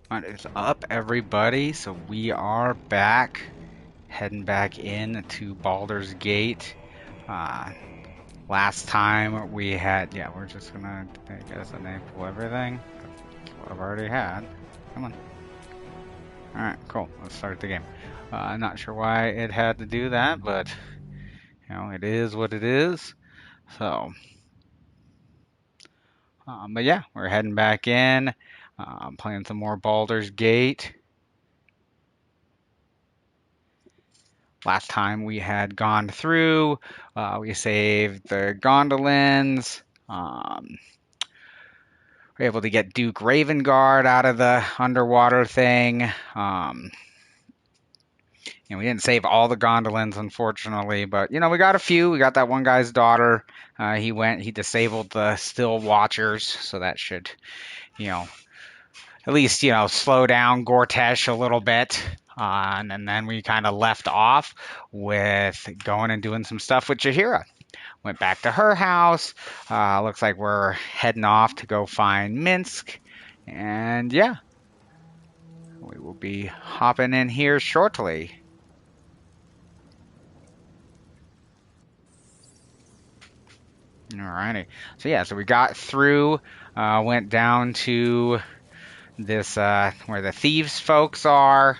What is up, everybody? So we are back, heading back in to Baldur's Gate. Uh, Last time we had, yeah, we're just gonna, I guess, enable everything. That's what I've already had. Come on. All right, cool. Let's start the game. I'm not sure why it had to do that, but it is what it is. So, but yeah, we're heading back in, playing some more Baldur's Gate. Last time we had gone through, we saved the Gondolins. We're able to get Duke Ravengard out of the underwater thing. We didn't save all the Gondolins, unfortunately, but we got a few. We got that one guy's daughter. He disabled the Still Watchers, so that should, at least, slow down Gortesh a little bit. And then we kind of left off with going and doing some stuff with Jahira. Went back to her house. Looks like we're heading off to go find Minsk. And yeah, we will be hopping in here shortly. Alrighty. So we got through, went down to this, where the thieves folks are.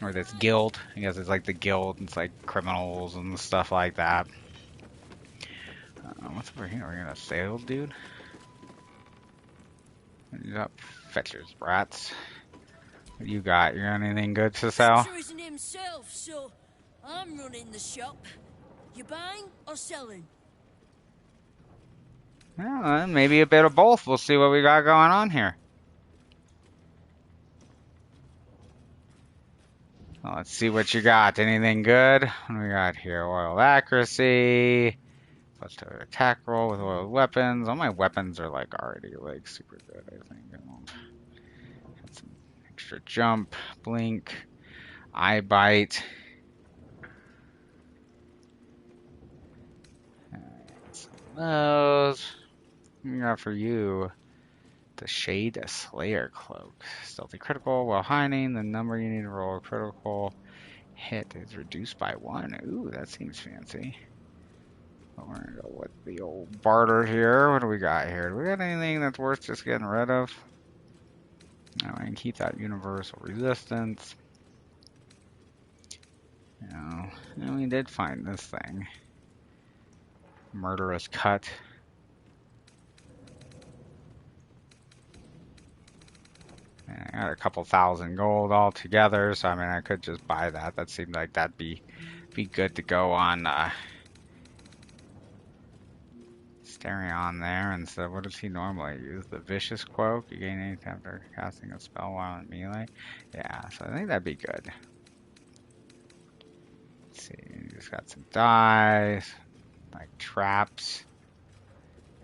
Or this guild. I guess it's like the guild. It's like criminals and stuff like that. What's over here? We're gonna sail, dude. You got fetchers, brats. What you got? You got anything good to sell? Fetcher isn't himself, so I'm running the shop. You buying or selling? Yeah, maybe a bit of both. We'll see what we got going on here. Well, let's see what you got. Anything good? What do we got here? Oiled accuracy. Plus to attack roll with oiled weapons. All my weapons are like already like super good, I think. Got some extra jump, blink, eye bite. Some of those. What we got for you? The Shade Slayer Cloak. Stealthy critical while hiding. The number you need to roll a critical hit is reduced by 1. Ooh, that seems fancy. But we're gonna go with the old barter here. What do we got here? Do we got anything that's worth just getting rid of? No, I can keep that universal resistance. And we did find this thing. Murderous Cut. And I got a couple thousand gold altogether, so I mean I could just buy that. That seemed like that'd be good to go on staring on there. And so what does he normally use? The Vicious Cloak? You gain any after casting a spell while in melee? Yeah, so I think that'd be good. Let's see, you just got some dice, like traps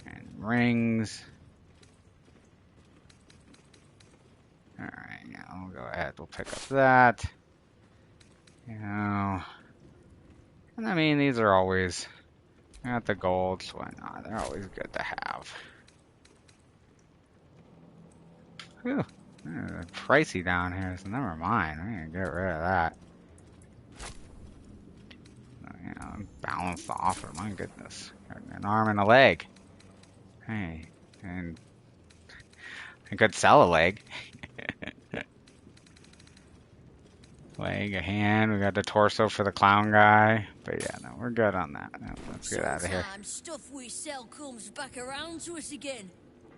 and rings. Alright, yeah, we'll go ahead. We'll pick up that. And I mean, these are always, I got the golds, why not? They're always good to have. Whew, they're pricey down here, so never mind. I'm gonna get rid of that. Balance the offer, my goodness. An arm and a leg. Hey, and I could sell a leg. Leg, a hand, we got the torso for the clown guy. But yeah, no, we're good on that. No, let's get out of here. Sometimes stuff we sell comes back around to us again.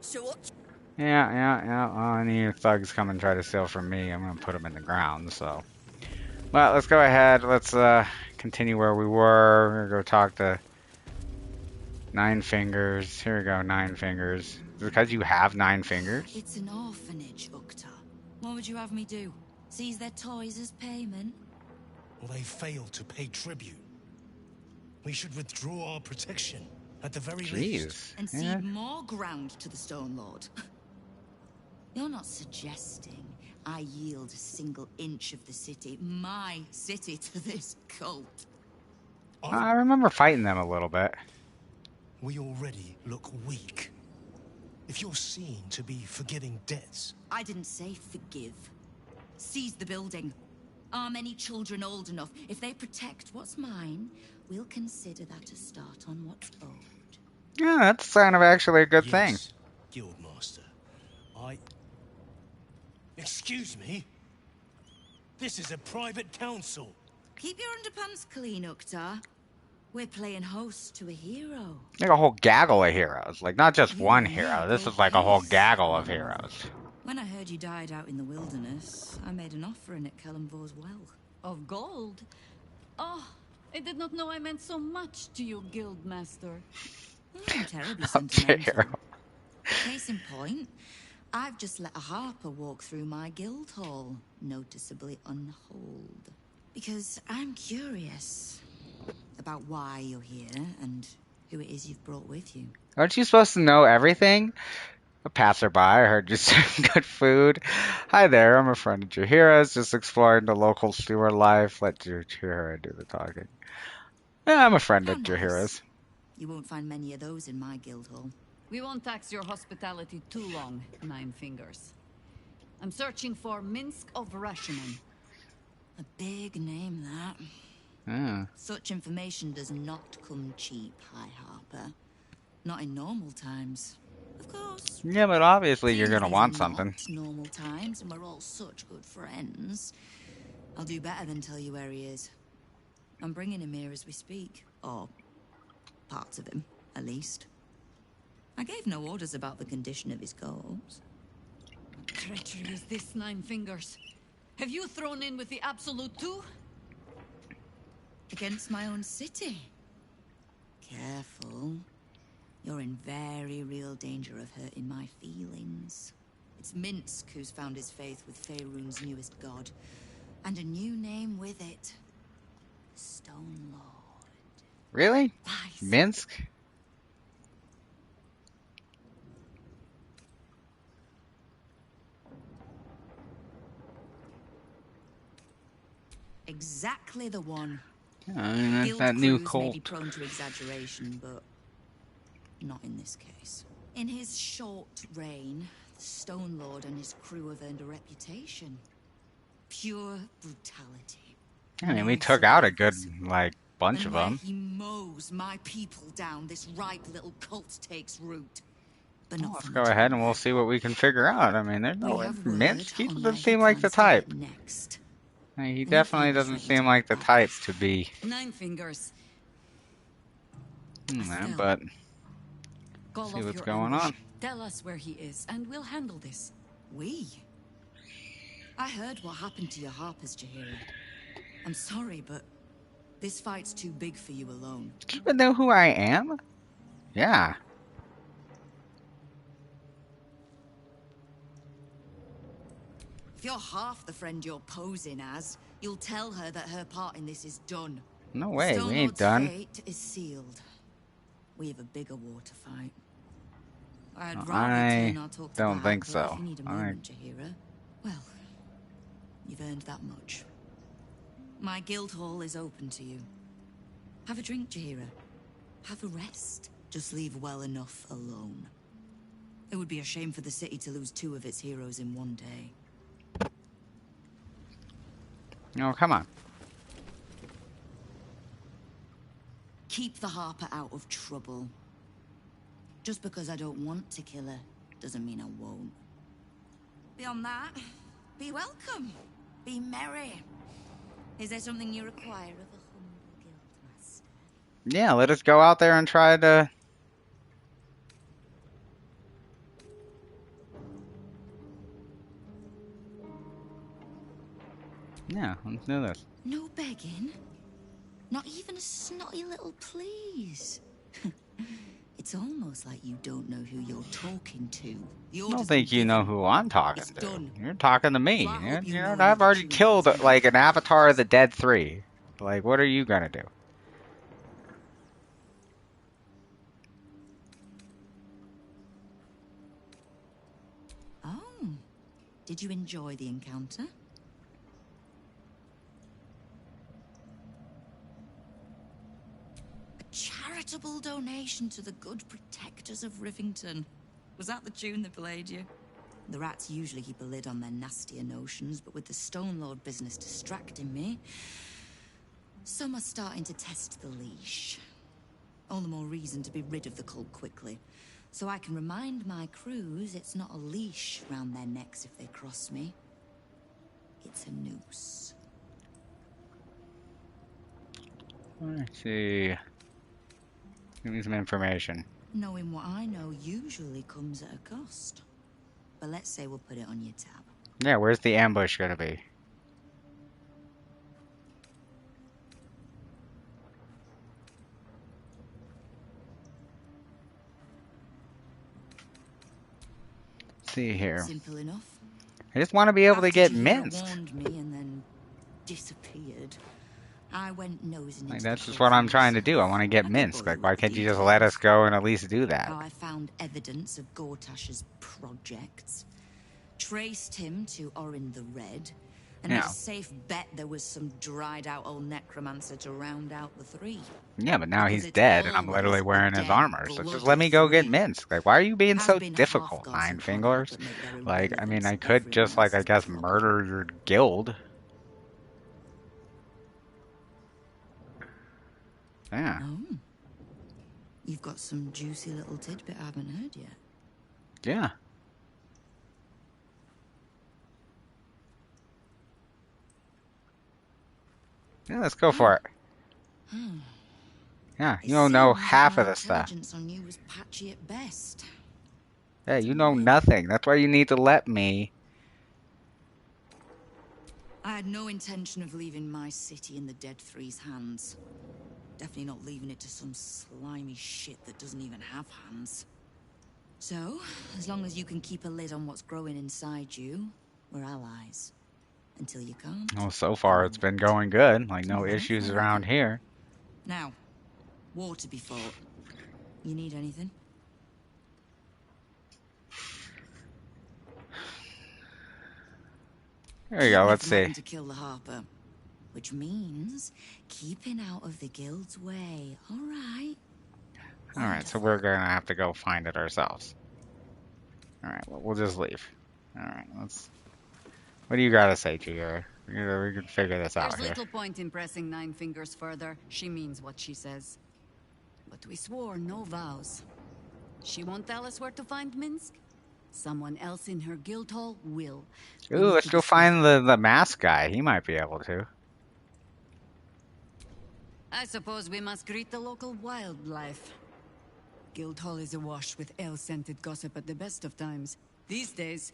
So what? Yeah. Well, any thugs come and try to steal from me, I'm gonna put them in the ground, so. Well, let's go ahead. Let's continue where we were. We're gonna go talk to Nine Fingers. Here we go, Nine Fingers. Is it because you have 9 fingers? It's an orphanage, Ukta. What would you have me do? Seize their toys as payment? Well, they failed to pay tribute. We should withdraw our protection, at the very least. And cede more ground to the Stone Lord. You're not suggesting I yield a single inch of the city, my city, to this cult? I remember fighting them a little bit. We already look weak. If you're seen to be forgetting debts, I didn't say forgive. Seize the building. Are many children old enough? If they protect what's mine, we'll consider that a start on what's owed. Yeah, that's kind of actually a good thing. yes, Guildmaster. I... Excuse me? This is a private council. Keep your underpants clean, Uktar. We're playing host to a hero. Like a whole gaggle of heroes. Like, not just You one and me hero. This go is like a whole pace, gaggle of Baldur. heroes. When I heard you died out in the wilderness, I made an offering at Kelemvor's well. Of gold? Oh, I did not know I meant so much to you, Guildmaster. Terribly Up to sentimental. hero. Case in point, I've just let a harper walk through my guild hall, noticeably unholed. Because I'm curious about why you're here and who it is you've brought with you. Aren't you supposed to know everything? A passerby, I heard you serve good food. Hi there, I'm a friend of Jahira's, just exploring the local sewer life. Let Jahira do the talking. Yeah, I'm a friend How of nice. Jahira's. You won't find many of those in my guild hall. We won't tax your hospitality too long, Nine Fingers. I'm searching for Minsk of Rashomon. A big name, that. Yeah. Such information does not come cheap, High Harper. Not in normal times. Of course. Yeah, but obviously you're Seeing as gonna these are want something. not normal times, and we're all such good friends, I'll do better than tell you where he is. I'm bringing him here as we speak. Or parts of him, at least. I gave no orders about the condition of his corpse. What treachery is this, Nine Fingers? Have you thrown in with the Absolute too? Against my own city. Careful. You're in very real danger of hurting my feelings. It's Minsk who's found his faith with Faerun's newest god. And a new name with it. Stone Lord. Really? Vice. Minsk? Exactly the one. I mean, that's Guild that new crews may be cult. prone to exaggeration, but not in this case. In his short reign, the Stone Lord and his crew have earned a reputation. Pure brutality. I mean, we No took out a good, flaws. like, bunch And of where them. he mows my people down, this ripe little cult takes root. But not Let's for go much ahead and longer. we'll see what we can figure out. I mean, there's We no have Minsk. word He on doesn't where he seem like the plans to hit type. next. I mean, he And definitely nothing is doesn't ready seem to like the back type off. to be. Nine Fingers, But call see off what's your going ambush. on. Tell us where he is, and we'll handle this. We? I heard what happened to your harpers, Jahira. I'm sorry, but this fight's too big for you alone. Do you even know who I am? Yeah. If you're half the friend you're posing as, you'll tell her that her part in this is done. No way. We Stone ain't Lord's done. fate is sealed. We have a bigger war to fight. I'd rather I turn our talk to don't that, think but so. if you need a moment, Jahira, well, you've earned that much. My guild hall is open to you. Have a drink, Jahira. Have a rest. Just leave well enough alone. It would be a shame for the city to lose 2 of its heroes in one day. No, come on. Keep the Harper out of trouble. Just because I don't want to kill her, doesn't mean I won't. Beyond that, be welcome. Be merry. Is there something you require of a humble guildmaster? Yeah, let us go out there and try to. Yeah, let's do this. No begging? Not even a snotty little please? It's almost like you don't know who you're talking to. The I don't order's think been you know given. who I'm talking It's to. done. You're talking to me. So I hope you know I've another already tune killed that's like an enough. Avatar of the Dead 3. Like, what are you gonna do? Oh, did you enjoy the encounter? A charitable donation to the good protectors of Rivington. Was that the tune that played you? The rats usually keep a lid on their nastier notions, but with the Stone Lord business distracting me, some are starting to test the leash. All the more reason to be rid of the cult quickly, so I can remind my crews it's not a leash round their necks if they cross me. It's a noose. Let's see. Give me some information. Knowing what I know usually comes at a cost. But let's say we'll put it on your tab. Yeah, where's the ambush gonna be? Let's see here. Simple enough. I just want to be able to After get Jahira minced. warned me and then disappeared, I went nosing Like, into that's the just what I'm coffins. trying to do. I want to get I could minced. bore Like, you why with the can't you just let us details. go and at least do that? How I found evidence of Gortash's projects, traced him to Orin the Red, and made Yeah. a safe bet there was some dried-out old necromancer to round out the three. Yeah, but now Because he's it's dead, and I'm literally always wearing the his dead, armor. So just let blooded me go get three. minced. Like, why are you being so Has-been difficult, half-gods Nine and con art Fingers? that make their Like, I mean, irrelevance I could just, everyone like, I else's guess, problem. murder your guild. Yeah. Oh. You've got some juicy little tidbit I haven't heard yet. Yeah. Yeah, let's go for it. Yeah, you don't know It seems half my of the stuff. intelligence on you was patchy at best. Yeah, you know nothing. That's why you need to let me. I had no intention of leaving my city in the Dead Three's hands. Definitely not leaving it to some slimy shit that doesn't even have hands. So, as long as you can keep a lid on what's growing inside you, we're allies. Until you can't. Well, so far it's been going good. Like, no Alright, issues I like around it. here. Now, war to be fought. You need anything? There you go. Keep me Let's from see. having to kill the Harper. Which means keeping out of the guild's way. Alright. All right, so we're gonna have to go find it ourselves. All right, well, we'll just leave. All right, let's. What do you gotta say, Jigger? We can figure this out There's here. little point in pressing Nine Fingers further. She means what she says. But we swore no vows. She won't tell us where to find Minsk. Someone else in her guild hall will. We Ooh, need let's to go discuss find it. the mask guy. He might be able to. I suppose we must greet the local wildlife. Guildhall is awash with ale-scented gossip at the best of times. These days,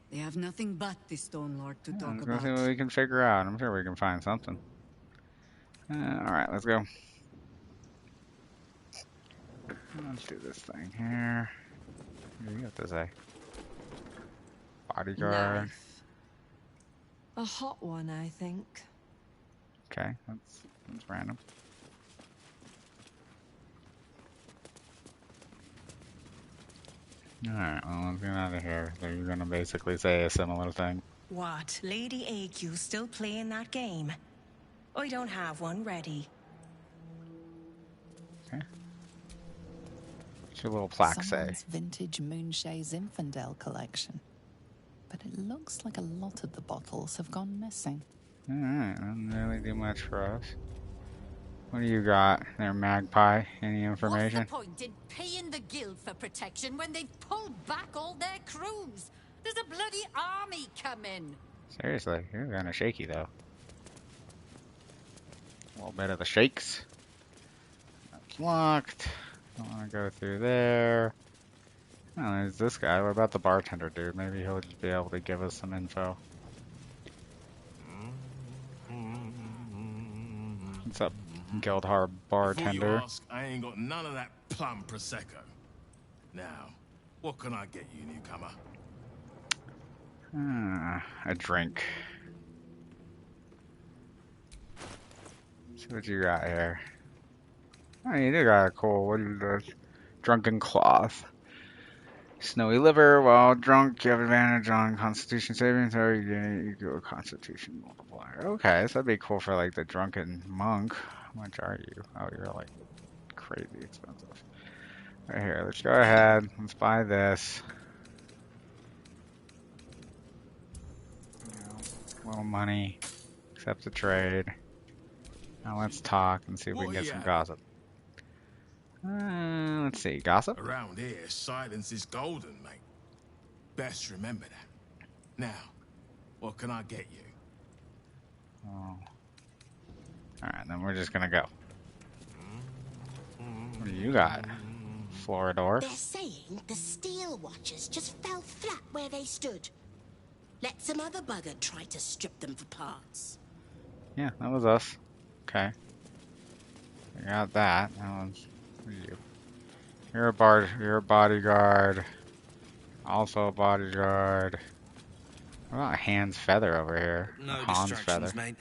they have nothing but the Stone Lord to talk Let's go see what about. we can figure out. I'm sure we can find something. All right, let's go. Let's do this thing here. What do you have to say? Bodyguard. Knife. A hot one, I think. Okay, that's random. Alright, well, let's get out of here. So you're gonna basically say a similar thing. What? Lady AQ still playing that game? I don't have one ready. Okay. What's your little plaque say? Someone's vintage Moonshae Zinfandel collection. But it looks like a lot of the bottles have gone missing. Alright, doesn't really do much for us. What do you got there, Magpie? Any information? What's the point in paying the guild for protection when they've pulled back all their crews? There's a bloody army coming. Seriously, you're kinda shaky though. A little bit of the shakes. That's locked. Don't wanna go through there. Oh, there's this guy. What about the bartender dude? Maybe he'll just be able to give us some info. What's up, Guildhall bartender? Before you ask, I ain't got none of that plum prosecco. Now, what can I get you, newcomer? A drink. See what you got here. Oh, you do got a cool. What is this? Drunken cloth. Snowy liver. While drunk, you have advantage on Constitution saving throw. You gain equal Constitution multiplier. Okay, so that'd be cool for like the drunken monk. How much are you? Oh, you're like crazy expensive. Right here, let's go ahead. Let's buy this. Little money. Accept the trade. Now let's talk and see if we What can are get you some having? gossip. Let's see. Gossip? Around here, silence is golden, mate. Best remember that. Now, what can I get you? Oh. Alright, then we're just gonna go. What do you got? Floridor? They're saying the Steel Watchers just fell flat where they stood. Let some other bugger try to strip them for parts. Yeah, that was us. Okay. We got that. That was you. You're a bodyguard. Also a bodyguard. What about Hans Feather over here? No Hans distractions, Feather. mate.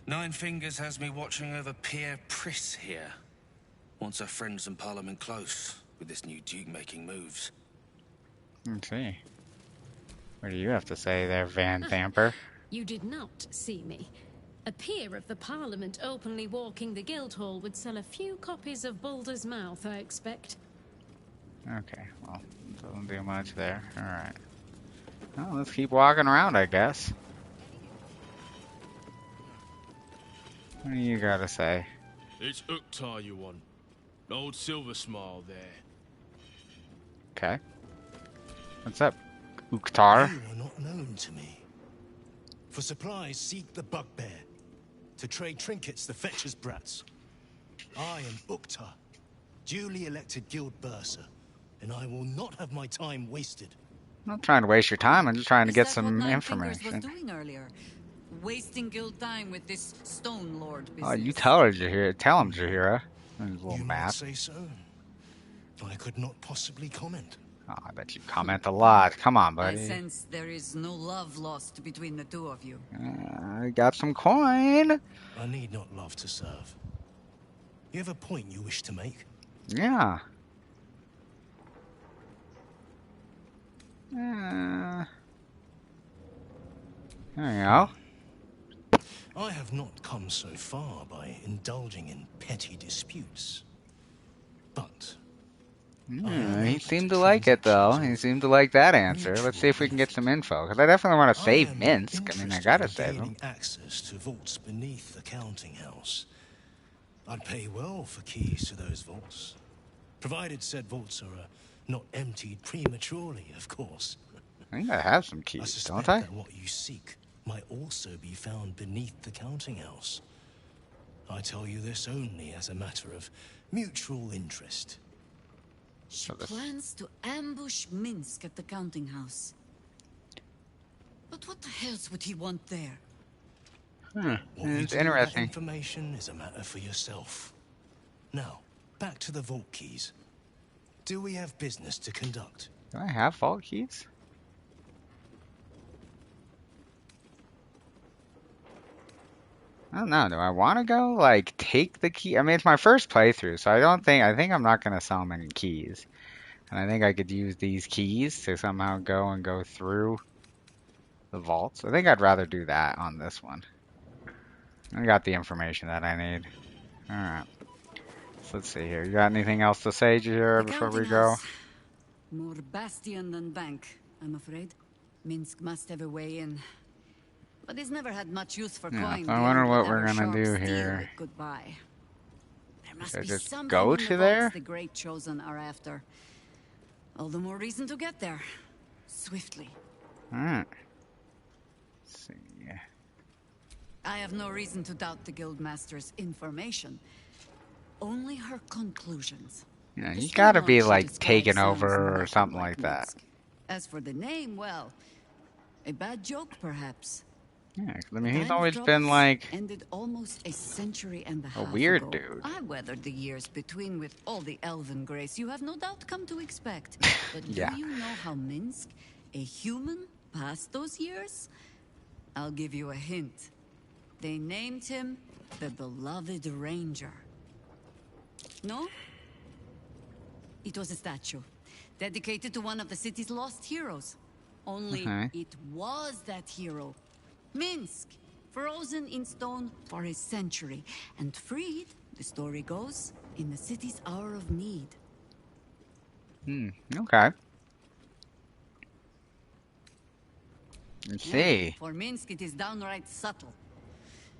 Nine Fingers has me watching over Pierre Priss here. Wants her friends in Parliament close with this new Duke making moves. Let's see. What do you have to say there, Van Thamper? You did not see me. A peer of the Parliament openly walking the Guildhall would sell a few copies of Baldur's Mouth, I expect. Okay, well, doesn't do much there. Alright. Well, let's keep walking around, I guess. What do you gotta say? It's Uktar you want. Old Silver Smile there. Okay. What's up, Uktar? You are not known to me. For supplies, seek the Bugbear. To trade trinkets, the Fetcher's Brats. I am Uktar, duly elected Guild Bursar, and I will not have my time wasted. I'm not trying to waste your time, I'm just trying to Is get that some what Nine Fingers information. was doing earlier? Wasting guild time with this Stone Lord business. Oh, you tell her, Jahira. Tell him, Jahira. His little You might math. say so. I could not possibly comment. Oh, I bet you comment a lot. Come on, I buddy. sense there is no love lost between the two of you. I got some coin. I need not love to serve. You have a point you wish to make? Yeah. There you go. I have not come so far by indulging in petty disputes. But He seemed to like it, though. He seemed to like that answer. Let's see if we can get some info, because I definitely want to save Minsk. I mean, I gotta save him. Access to vaults beneath the counting house. I'd pay well for keys to those vaults, provided said vaults are not emptied prematurely, of course. I think I have some I keys, suspect don't I? that what you seek might also be found beneath the counting house. I tell you this only as a matter of mutual interest. She plans to ambush Minsk at the counting house. But what the hells would he want there? What you It's do with that interesting. information is a matter for yourself. Now, back to the vault keys. Do we have business to conduct? Do I have vault keys? I don't know. Do I want to go, like, take the key? I mean, it's my first playthrough, so I think I'm not going to sell many keys. And I think I could use these keys to somehow go through the vaults. I think I'd rather do that on this one. I got the information that I need. Alright. So let's see here. You got anything else to say, Jahira, before we Counting go? house. More bastion than bank, I'm afraid. Minsk must have a way in. But he's never had much use for Yeah, coin. so I wonder beyond what we're whatever gonna do sharp steel here. it could buy. There must Should I be just something go in the to vaults there? the Great Chosen are after. All the more reason to get there. Swiftly. Alright. Let's see. I have no reason to doubt the Guildmaster's information. Only her conclusions. Yeah, The you stone gotta one be, she like, describes taken sounds over or nothing something like that. Minsk. As for the name, well, a bad joke, perhaps. Yeah, 'cause I mean, he's Time of always been, troubles like, ended almost a century and a half weird ago. dude. I weathered the years between with all the elven grace you have no doubt come to expect. But Yeah. do you know how Minsk, a human, passed those years? I'll give you a hint. They named him the Beloved Ranger. No? It was a statue, dedicated to one of the city's lost heroes. Only Okay. it was that hero. Minsk, frozen in stone for a century, and freed, the story goes, in the city's hour of need. Okay. Let's Yeah, see. for Minsk it is downright subtle.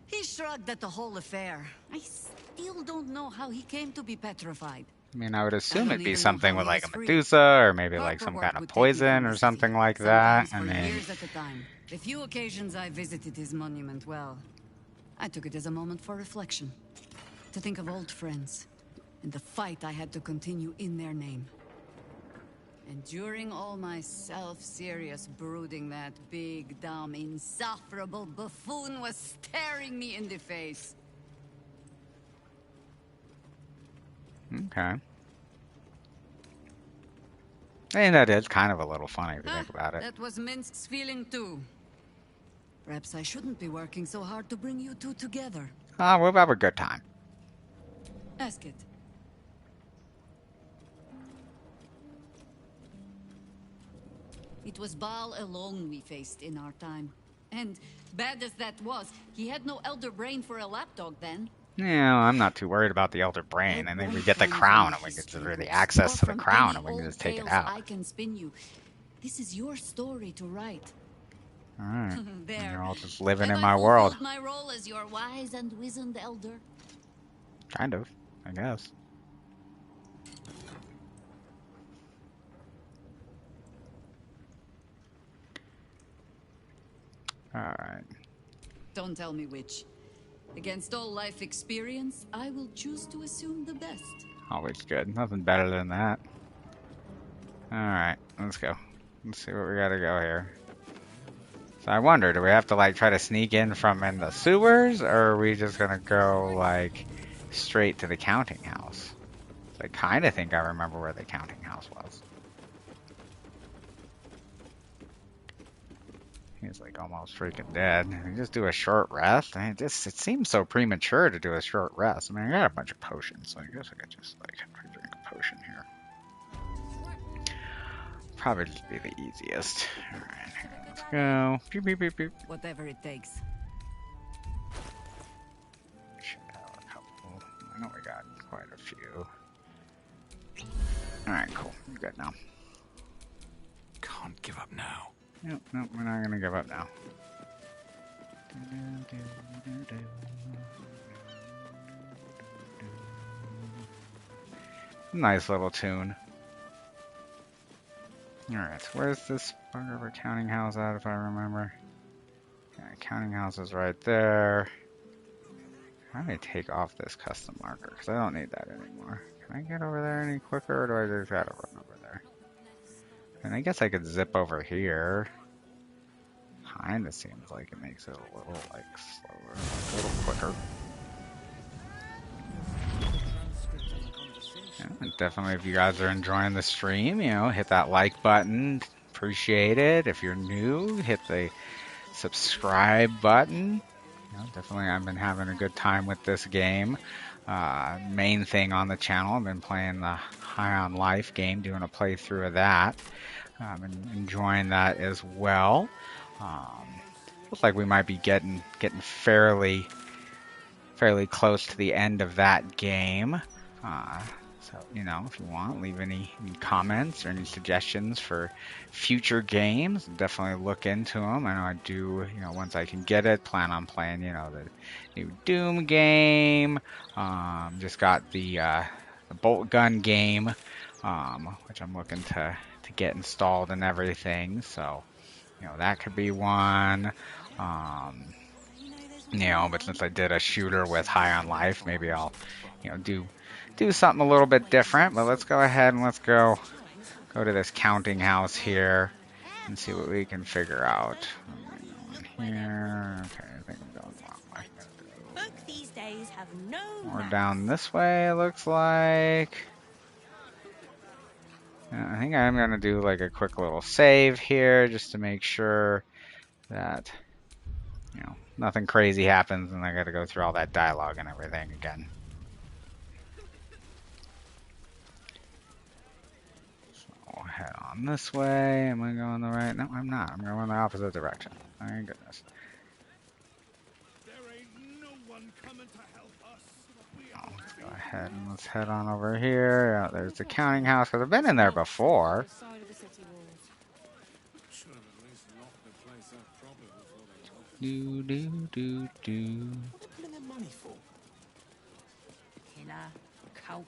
He shrugged at the whole affair. I still don't know how he came to be petrified. I mean, I would I assume don't it'd be even know something how with he like was a free. Medusa or maybe like some kind Paperwork of would take me from poison the or city, something like that. sometimes I for mean, years at a time. The few occasions I visited his monument, well, I took it as a moment for reflection. To think of old friends, and the fight I had to continue in their name. And during all my self-serious brooding, that big, dumb, insufferable buffoon was staring me in the face. okay. And that is kind of a little funny if you think about it. That was Minsk's feeling too. Perhaps I shouldn't be working so hard to bring you two together. We'll have a good time. Ask it. It was Baal alone we faced in our time. And bad as that was, he had no elder brain for a lapdog then. Yeah, I'm not too worried about the Elder Brain. I think we get the crown and we get the access to the crown and we can just take it out. I can spin you. This is your story to write. All right. There. You're all just living Have in I my world. fulfilled my role as your wise and wizened elder? Kind of, I guess. All right. Don't tell me which. Against all life experience, I will choose to assume the best. Always good. Nothing better than that. All right, let's go. Let's see what we gotta go here. So I wonder, do we have to like try to sneak in from in the sewers, or are we just gonna go like straight to the counting house? I kind of think I remember where the counting house was. He's like almost freaking dead. We just do a short rest. I mean, it seems so premature to do a short rest. I mean, I got a bunch of potions, so I guess I could just like drink a potion here. Probably just be the easiest. All right, let's go. Beep, beep, beep, beep. Whatever it takes. Should have a couple. I know we got quite a few. All right, cool. I'm good now. Can't give up now. Nope, nope, we're not gonna give up now. Nice little tune. Alright, so where's this bugger of a counting house at, if I remember? Yeah, counting house is right there. How do I take off this custom marker? Because I don't need that anymore. Can I get over there any quicker, or do I just gotta run over there? And I guess I could zip over here. Kinda seems like it makes it a little, like, slower, a little quicker. Yeah, definitely, if you guys are enjoying the stream, you know, hit that like button. Appreciate it. If you're new, hit the subscribe button. You know, definitely, I've been having a good time with this game. Main thing on the channel, I've been playing the High on Life game, doing a playthrough of that. And enjoying that as well. Looks like we might be getting fairly close to the end of that game. So, you know, if you want, leave any comments or any suggestions for future games. Definitely look into them. I know I do, you know, once I can get it, plan on playing, you know, the new Doom game. Just got the bolt gun game, which I'm looking to get installed and everything. So, you know, that could be one. You know, but since I did a shooter with High on Life, maybe I'll, you know, do something a little bit different. But let's go ahead and let's go to this counting house here and see what we can figure out. Here, okay, I think I'm going the wrong way. Folk these days have no More manners. down this way, it looks like. I think I'm gonna do like a quick little save here just to make sure that, you know, nothing crazy happens and I gotta go through all that dialogue and everything again. So head on this way. Am I going the right? No, I'm not. I'm going the opposite direction. Thank goodness. There ain't no one coming to help us. Let's go ahead and let's head on over here. Yeah, there's the counting house, because I've been in there before. Do, do, do, do. Money for?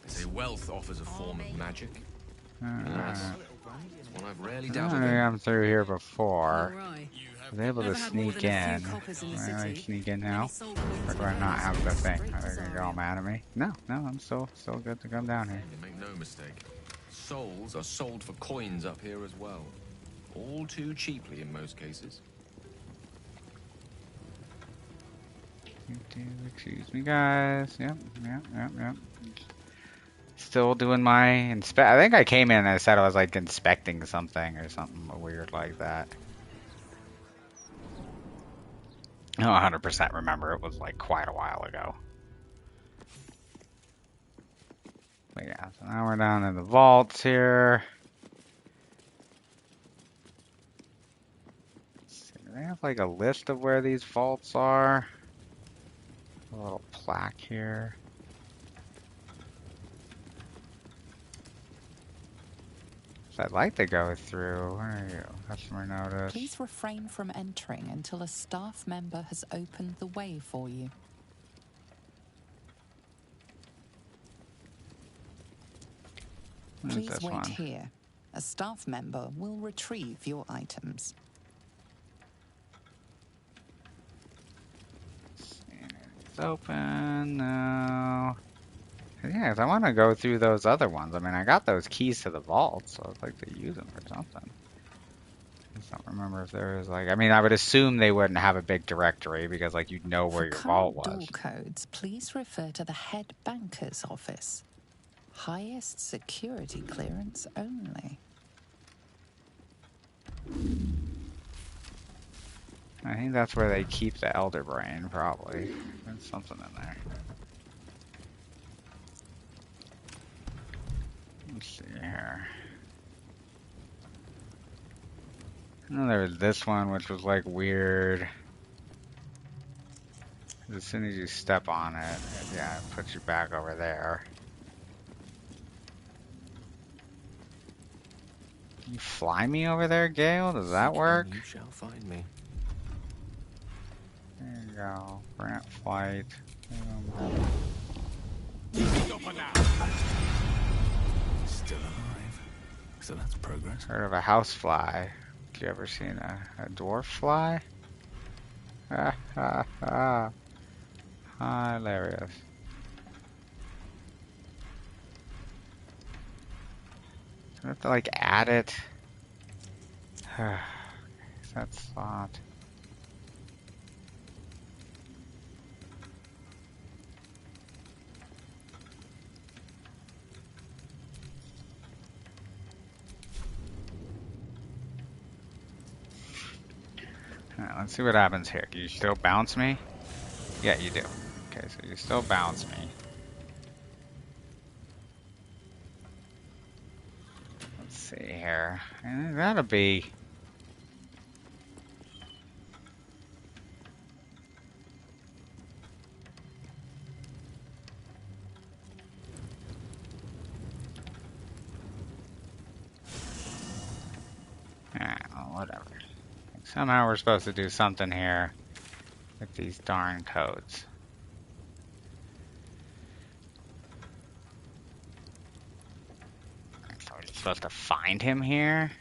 They say wealth offers a form of magic. Yes. It's one I've rarely I doubted think in. I'm through here before. Nor I. I was able to Never had more sneak than a few in. coppers in the Can I city. sneak in Then now? he sold Or them do I to not the have the police thing? straight Are to they gonna get all Zarya. mad at me? No, I'm still good to come down here. Make no mistake. Souls are sold for coins up here as well. All too cheaply in most cases. Excuse me, guys. Yep. Still doing my inspect. I think I came in and I said I was like inspecting something or something weird like that. I don't 100% remember. It was like quite a while ago. But yeah, so now we're down in the vaults here. Let's see, do they have like a list of where these vaults are? A little plaque here. So I'd like to go through. Where are you? Customer notice. Please refrain from entering until a staff member has opened the way for you. Please this wait one? here. A staff member will retrieve your items. It's open. No. Yeah, 'cause I want to go through those other ones. I mean, I got those keys to the vault, so I'd like to use them for something. I just don't remember if there was like. I mean, I would assume they wouldn't have a big directory because, like, you'd know where your vault was. For current door codes, please refer to the head banker's office. Highest security clearance only. I think that's where they keep the Elder Brain, probably. There's something in there. Let's see here. I know there was this one, which was like weird. As soon as you step on it, yeah, it puts you back over there. Can you fly me over there, Gale? Does that work? You shall find me. There you go. Grant flight. Still alive. So that's progress. Heard of a house fly. Have you ever seen a dwarf fly? Ha ha ha. Hilarious. Do I have to like add it? That slot. Alright, let's see what happens here. Can you still bounce me? Yeah, you do. Okay, so you still bounce me. Let's see here. And that'll be... well, whatever. Somehow we're supposed to do something here with these darn codes. So we're supposed to find him here?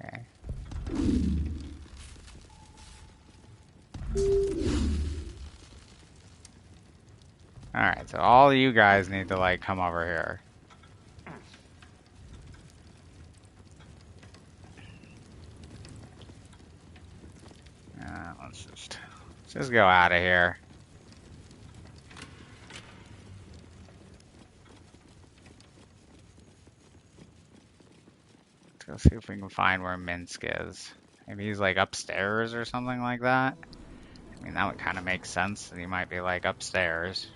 Okay. Alright, so all you guys need to like come over here. Let's just go out of here. Let's go see if we can find where Minsk is. Maybe he's like upstairs or something like that. I mean, that would kind of make sense. He might be like upstairs.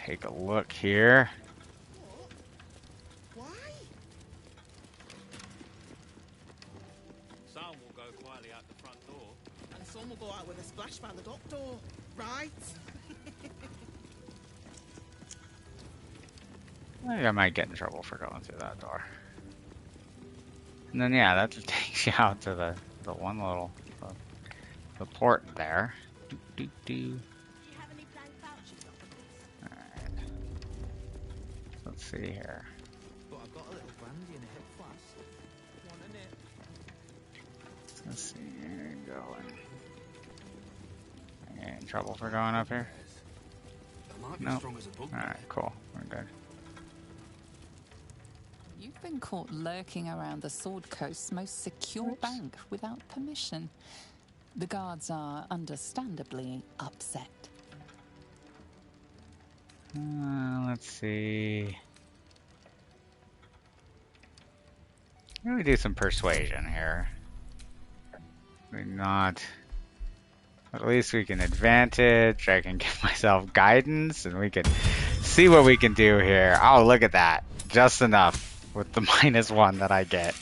take a look here. Why? Some will go quietly out the front door. And some will go out with a splash by the dock door, right? I think I might get in trouble for going through that door. And then yeah, that just takes you out to the one little the port there. Do. Alright. Let's see here. But I've got a little brandy in a hip flask. One in it. Let's see here, going. I get in trouble for going up here? No. Alright, cool. We're good. You've been caught lurking around the Sword Coast's most secure bank without permission. The guards are understandably upset. Let's see. Maybe do some persuasion here. Maybe not. But at least we can advantage. I can give myself guidance, and we can see what we can do here. Oh, look at that. Just enough with the -1 that I get.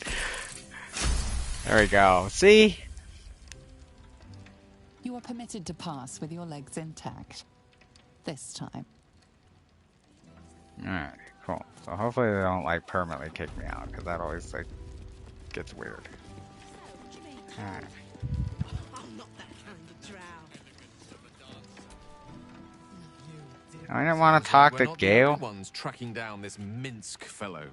There we go. See? You are permitted to pass with your legs intact. This time. Alright, cool. So hopefully they don't like permanently kick me out, because that always like gets weird. Alright. I'm not that kind of drow. I didn't want to talk to Gale. One's tracking down this Minsk fellow.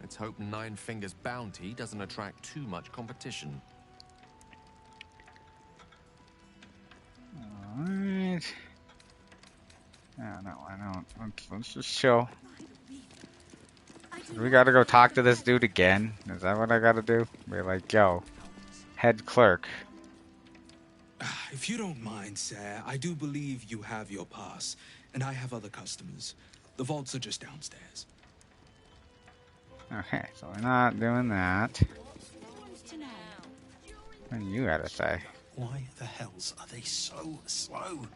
Let's hope Nine Fingers' bounty doesn't attract too much competition. Alright. Yeah, no, I don't. Let's just chill. We gotta go talk to this dude again. Is that what I gotta do? Be like, yo, head clerk. If you don't mind, sir, I do believe you have your pass, and I have other customers. The vaults are just downstairs. Okay, so we're not doing that. What do you gotta say? Why the hells are they so slow?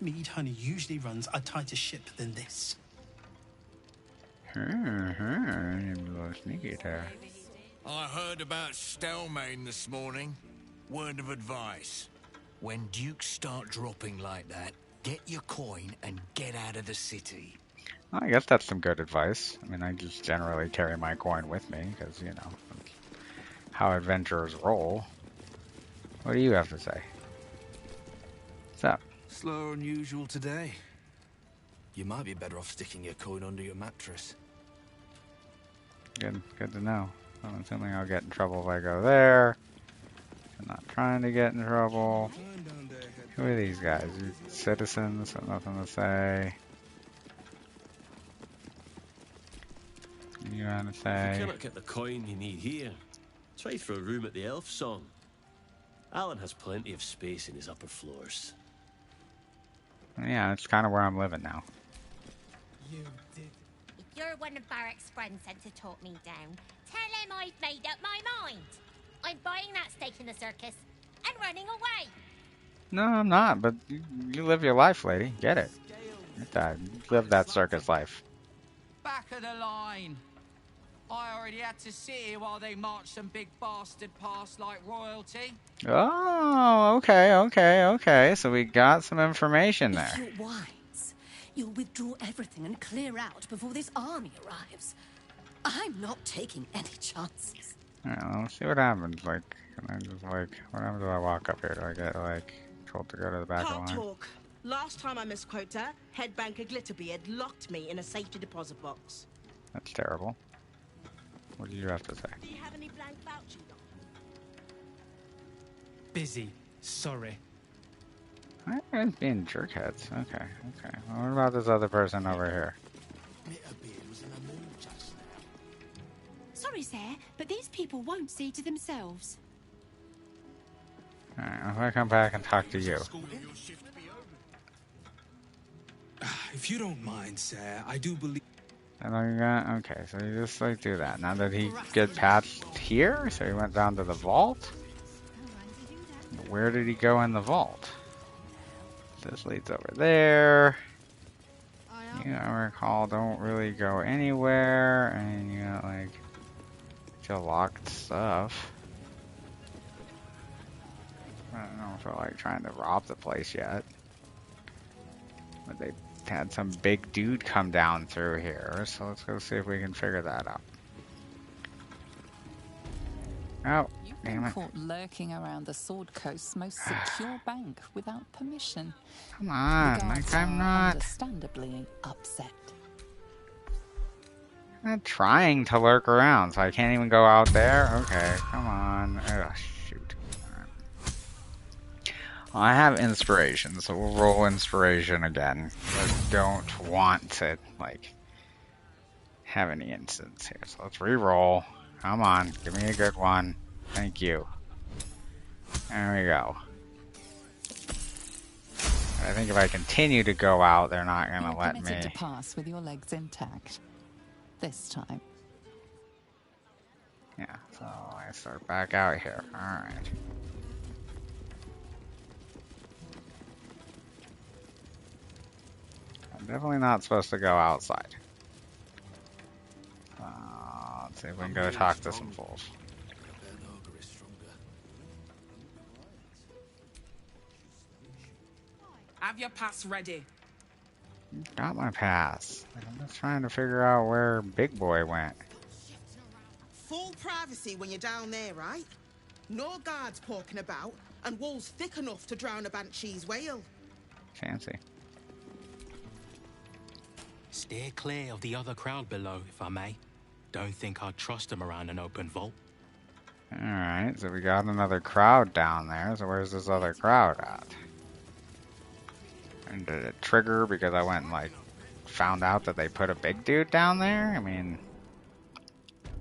Mead honey usually runs a tighter ship than this. Little sneaky there. I heard about Stelmane this morning. Word of advice. When dukes start dropping like that, get your coin and get out of the city. I guess that's some good advice. I mean, I just generally carry my coin with me, because, you know, how adventurers roll. What do you have to say? What's up? Slower than usual today. You might be better off sticking your coin under your mattress. Good to know. I'm assuming I'll get in trouble if I go there. I'm not trying to get in trouble. Who are these guys? Citizens? Nothing to say. You want to say? If you cannot get the coin you need here, try for a room at the Elf Song. Alan has plenty of space in his upper floors. Yeah, that's kind of where I'm living now. If you're one of Barrack's friends sent to talk me down, tell him I've made up my mind. I'm buying that stake in the circus and running away. No, I'm not, but you live your life, lady. Get it. Get that. Live that circus life. Back of the line. I already had to sit here while they marched some big bastard past like royalty. Oh, okay. So we got some information there. If you're wise, you'll withdraw everything and clear out before this army arrives. I'm not taking any chances. Alright, let's see what happens. Like, can I just like, what happens if I walk up here? Do I get like told to go to the back Can't of the line? talk. Last time I misquote her, head banker Glitterbeard locked me in a safety deposit box. That's terrible. What do you have to say? Do you have any blank vouching? Busy. Sorry. I'm being jerkheads. Okay. Well, what about this other person over here? Sorry, sir, but these people won't see to themselves. Alright, if I come back and talk to you. If you don't mind, sir, I do believe... And I got, okay, so you just like do that. Now that he get past here, so he went down to the vault. Where did he go in the vault? This leads over there. You know, I recall don't really go anywhere, and you got like locked stuff. I don't know if I like trying to rob the place yet. But they had some big dude come down through here, so let's go see if we can figure that out. Oh, You've damn been it. caught lurking around the Sword Coast's most secure bank without permission. Come The on, guards like I'm are not understandably upset. I'm not trying to lurk around, so I can't even go out there? Okay, come on. Ugh, shoot. Well, I have inspiration, so we'll roll inspiration again. I don't want to, like, have any instance here. So let's re-roll. Come on, give me a good one. Thank you. There we go. I think if I continue to go out, they're not going to You're let permitted me. to pass with your legs intact. This time. Yeah, so I start back out here. Alright. I'm definitely not supposed to go outside. Let's see if we can go talk to some fools. Have your pass ready. Got my pass. I'm just trying to figure out where Big Boy went. Full privacy when you're down there, right? No guards poking about, and walls thick enough to drown a banshee's wail. Fancy. Steer clear of the other crowd below, if I may. Don't think I'd trust them around an open vault. Alright, so we got another crowd down there. So where's this other crowd at? And did it trigger because I went and, like, found out that they put a big dude down there? I mean,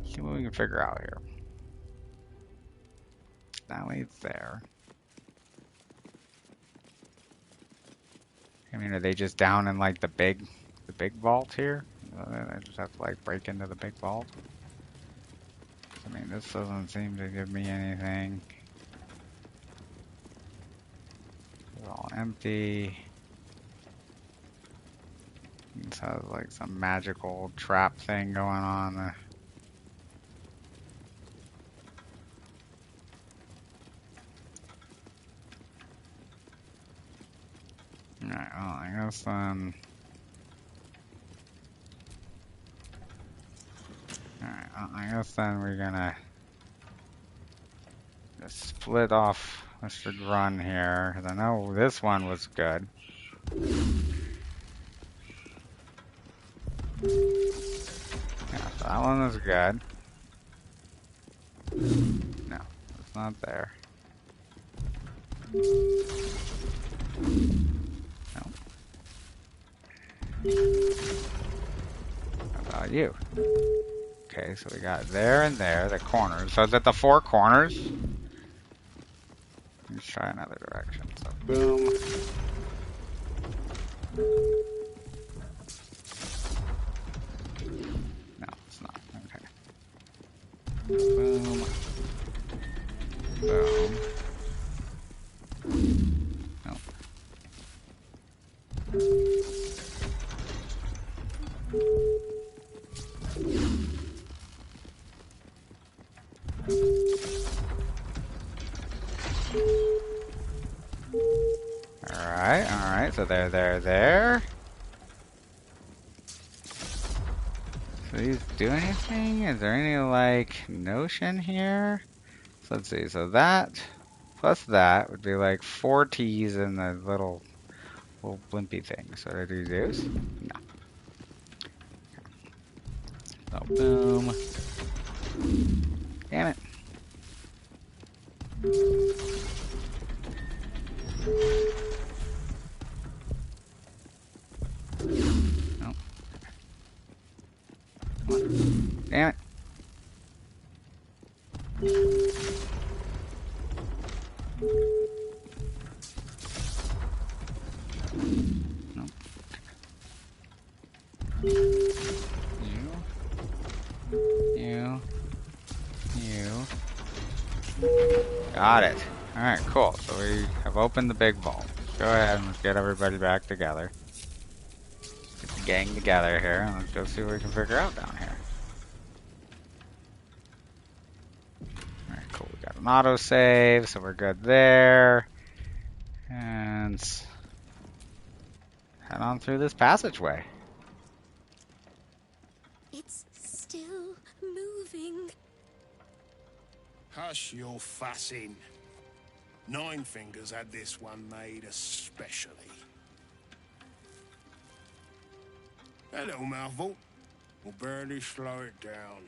see what we can figure out here. That leads there. I mean, are they just down in, like, the big vault here? I just have to, like, break into the big vault? I mean, this doesn't seem to give me anything. It's all empty. This has like some magical trap thing going on. Alright, well, I guess then. Alright, well, I guess then we're gonna just split off Mr. Grun here, because I know this one was good. Yeah, so that one was good. No, it's not there. No. How about you? Okay, so we got there and there, the corners. So is it the four corners? Let's try another direction. So boom. No, it's not. Okay. Boom. Boom. Nope. Alright, so there. Do these do anything? Is there any, like, notion here? So let's see, so that plus that would be like 4 T's in the little blimpy thing. So do these use? No. So boom. Damn it. Nope. Damn it. Nope. You. Got it. Alright, cool. So we have opened the big vault. Go ahead and let's get everybody back together. Get gang together here and let's go see what we can figure out down here. Alright, cool. We got an autosave, so we're good there. And head on through this passageway. It's still moving. Hush your fussing. Nine Fingers had this one made especially. That little mouthful will barely slow it down.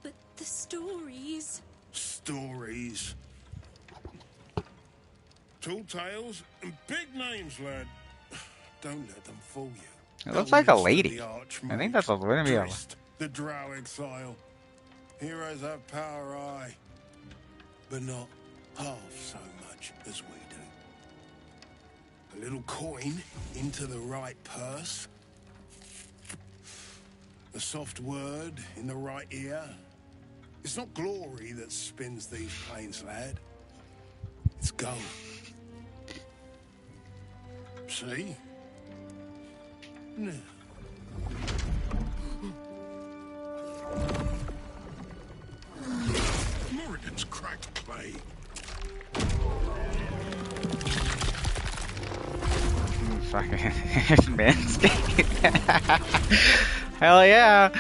But the stories... Stories. Tall tales and big names, lad. Don't let them fool you. It looks like a lady. I think that's gonna be a... The drow exile. Heroes have power, aye, but not half so much as we do. A little coin into the right purse. A soft word in the right ear. It's not glory that spins these plains, lad. It's gold. See? Now. Morrigan's cracked play. Fucking Minsk. Hell yeah.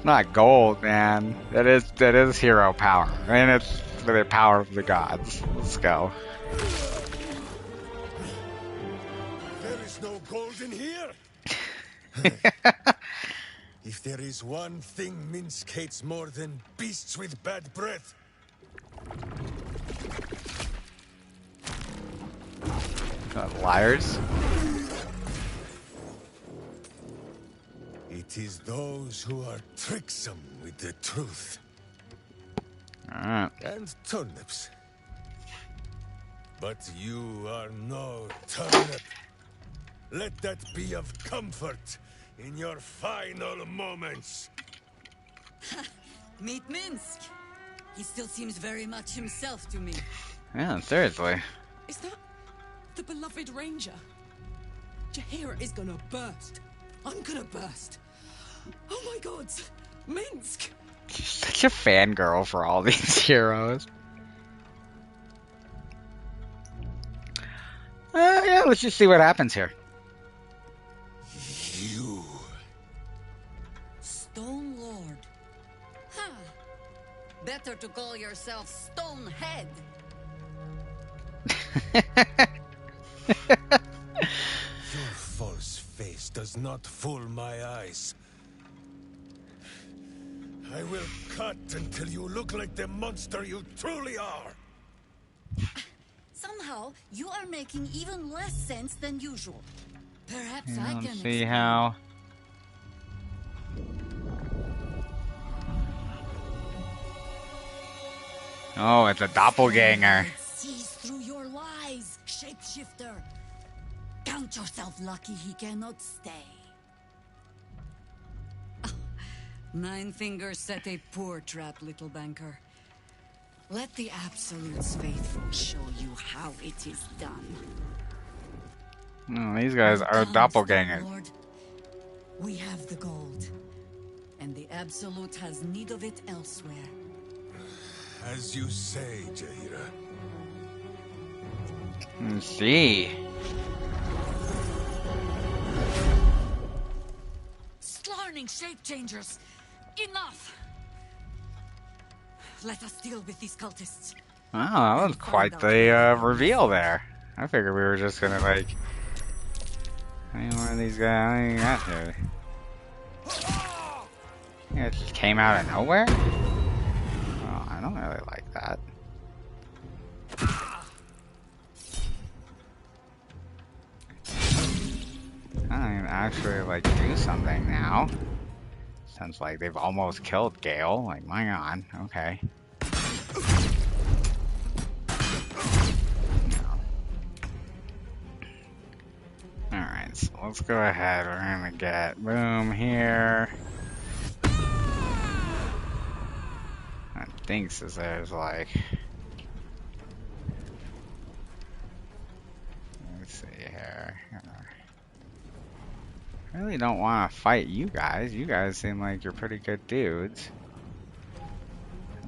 Not gold, man. That is hero power. I mean, it's the power of the gods. Let's go. There is no gold in here. If there is one thing Minsk hates more than beasts with bad breath. Liars. It is those who are tricksome with the truth. Alright. And turnips. But you are no turnip. Let that be of comfort in your final moments. Meet Minsk. He still seems very much himself to me. Yeah, seriously. Is that the beloved ranger? Jahira is gonna burst. I'm gonna burst. Oh my god, Minsk! She's such a fangirl for all these heroes. Yeah, let's just see what happens here. You. Stone Lord. Huh. Better to call yourself Stonehead. Your false face does not fool my eyes. I will cut until you look like the monster you truly are. Somehow, you are making even less sense than usual. Perhaps I I don't can see explain. how. Oh, it's a doppelganger. It sees through your lies, shapeshifter. Count yourself lucky he cannot stay. Nine Fingers set a poor trap, little banker. Let the Absolute's faithful show you how it is done. Oh, these guys are doppelgangers. Lord, we have the gold, and the Absolute has need of it elsewhere. As you say, Jahira. Let's see. Slarning shape changers! Enough! Let us deal with these cultists. Wow, that was quite the reveal there. I figured we were just gonna like. Any one of these guys? I ain't got to. Yeah, it just came out of nowhere. Oh, I don't really like that. I don't even actually like do something now. Sounds like they've almost killed Gale. Like, my god. Okay. Alright, so let's go ahead. We're gonna get boom here. I think so there's like. Let's see here. I really don't want to fight you guys. You guys seem like you're pretty good dudes.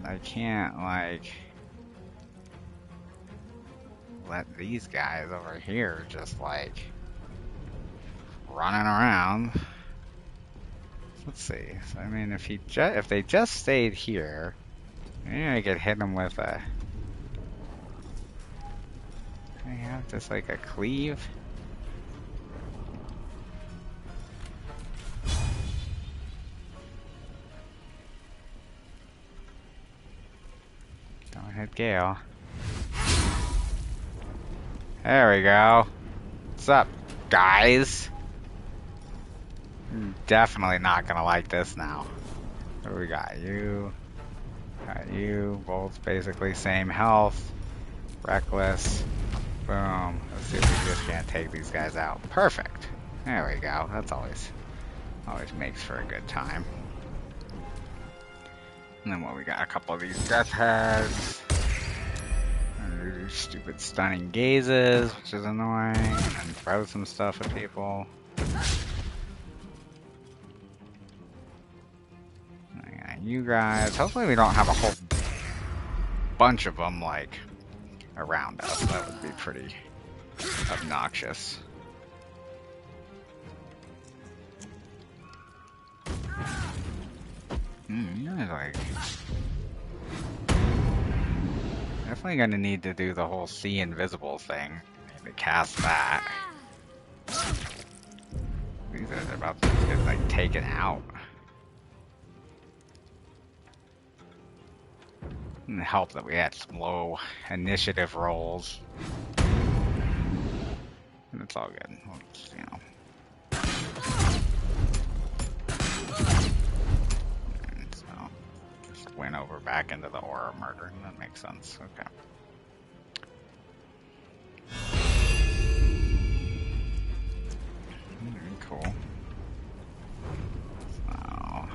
I can't, like, let these guys over here just, like, running around. Let's see. So, I mean, if they just stayed here, maybe I could hit them with a... I have just, like, a cleave. Go ahead, Gale. There we go. What's up, guys? I'm definitely not gonna like this now. What do we got? You. Got you. Both basically same health. Reckless. Boom. Let's see if we just can't take these guys out. Perfect. There we go. That's always makes for a good time. And then what we got? A couple of these death heads. Stupid stunning gazes, which is annoying. And then throw some stuff at people. You guys, hopefully we don't have a whole bunch of them, like, around us. That would be pretty obnoxious. You guys, like... Definitely gonna need to do the whole see invisible thing. Need to cast that. These guys are about to get, like, taken out. And help that we had some low initiative rolls. And it's all good. We'll just, you know. And so, just went over back into the aura murdering. That makes sense. Okay. Cool. So,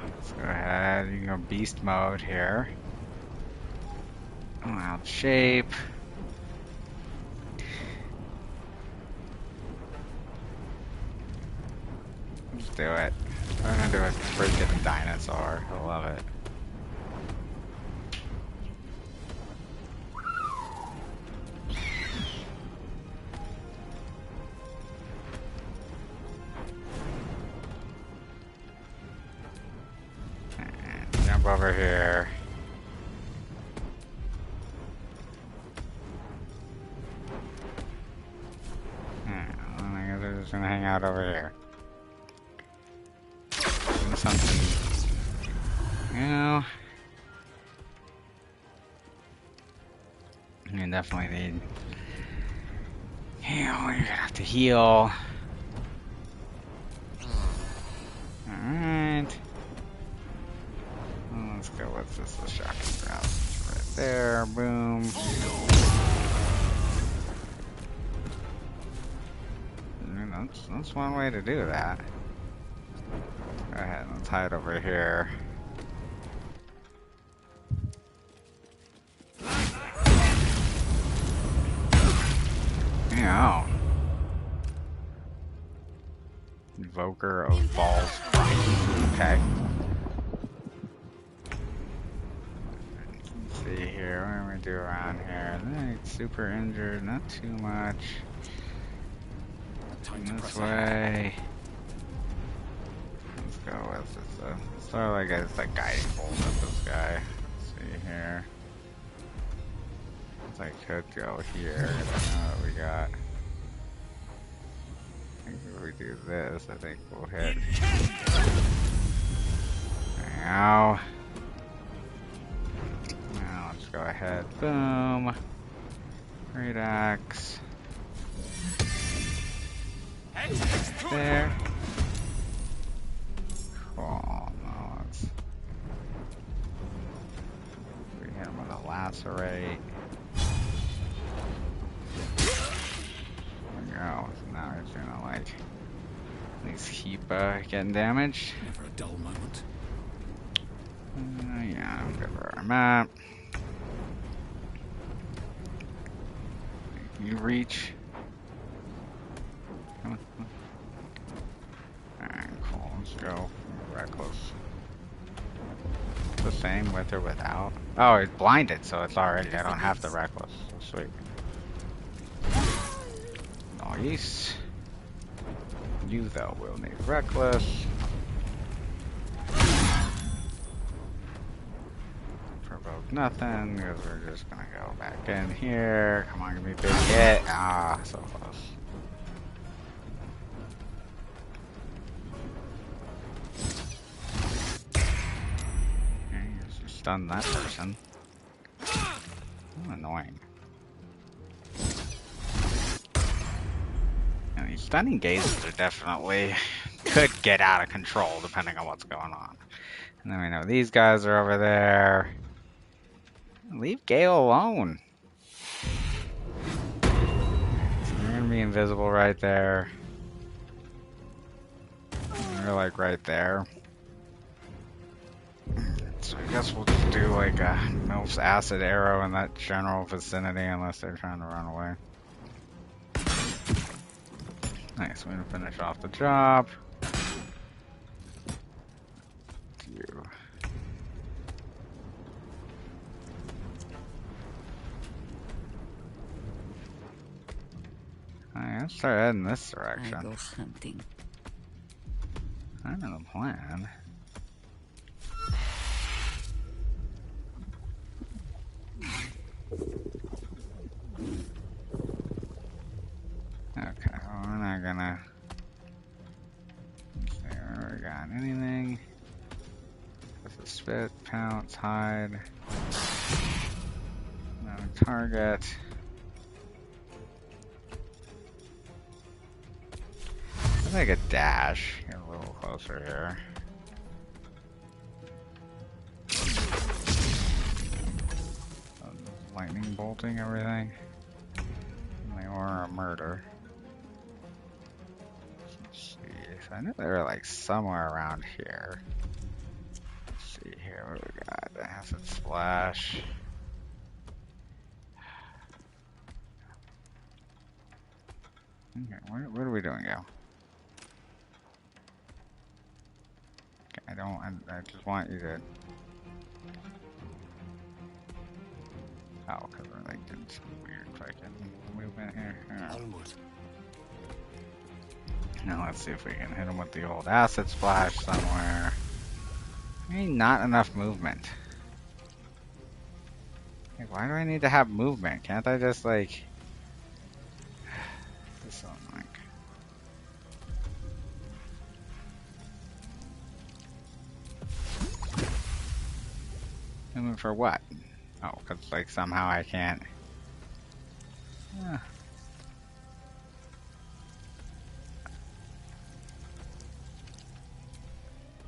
let's go ahead. You can go beast mode here. Wild shape. Let's do it. I'm gonna do a freaking dinosaur. I love it. And jump over here. Just gonna hang out over here. Do something, you know. You definitely need. You know, you're gonna have to heal. Alright. Let's go with this. The shocking grasp right there. Boom. That's one way to do that. Go ahead, let's hide over here. Yeah. Invoker of Balls. Okay. Let's see here. What do we do around here? Super injured, not too much. This way. Let's go with this. Let's throw like a guiding bolt at this guy. Let's see here. I could go here. I don't know what we got. I think if we do this, I think we'll hit. Now. Now let's go ahead. Boom. Great axe. There. Cool. Now let's. We hit him with a lacerate. There we go. So now he's gonna like at least keep getting damaged. Never a dull moment. Yeah, I'm good where I'm at. You reach. Come on, come on. Alright. Let's go reckless. The same with or without. Oh, it's blinded, so it's already. I don't have the reckless. Sweet. Nice. You though will need reckless. Provoke nothing because we're just gonna go back in here. Come on, give me a big hit. Ah, so close. Okay, just stun that person. Oh, annoying. And these stunning gazes are definitely could get out of control depending on what's going on. And then we know these guys are over there. Leave Gale alone. So you're gonna be invisible right there. And you're like right there. So I guess we'll just do like a MILF's acid arrow in that general vicinity unless they're trying to run away. Nice, we're gonna finish off the job. You. Alright, let's start heading this direction. I go hunting. I know the plan. Okay, well, we're not gonna. Let's see, we got anything? This is spit, pounce, hide. No target. I think a dash. Get a little closer here. Lightning bolting everything. They were a murder. Let's see. So I know they were like somewhere around here. Let's see here what we got. Acid splash. Okay, what are we doing now? Okay, I just want you to. Oh, because we're like doing some weird fucking movement here. Onward. Now let's see if we can hit him with the old acid splash somewhere. Maybe not enough movement. Like, why do I need to have movement? Can't I just like... This is so annoying. Movement for what? Oh, because like somehow I can't...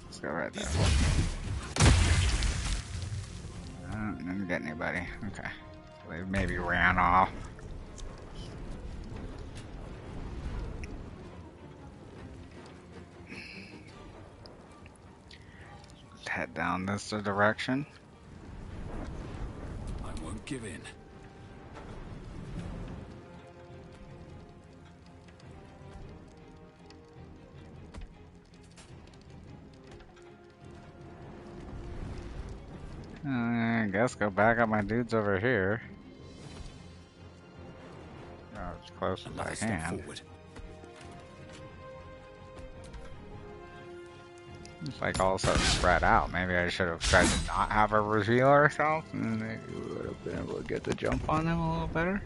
Let's go right there. Didn't get anybody. Okay. So they maybe ran off. Let's head down this direction. I won't give in. I guess go back up my dudes over here. Go as close as I can. It's like all of a sudden spread out. Maybe I should have tried to not have a reveal ourselves, and then maybe we would have been able to get the jump on them a little better.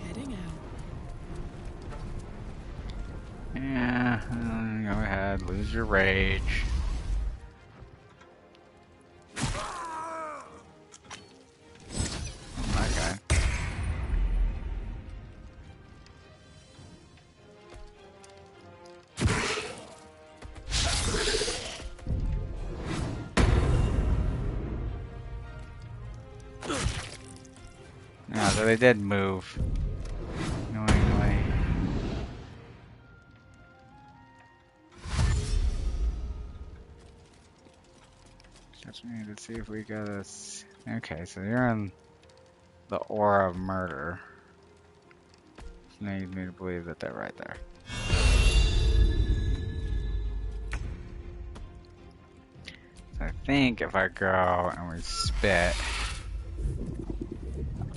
Heading out. Yeah, go ahead, lose your rage. That guy. Yeah, so they did move. Annoyingly. Just need to see if we got us. Okay, so you're in the aura of murder. leads me to believe that they're right there. So I think if I go and we spit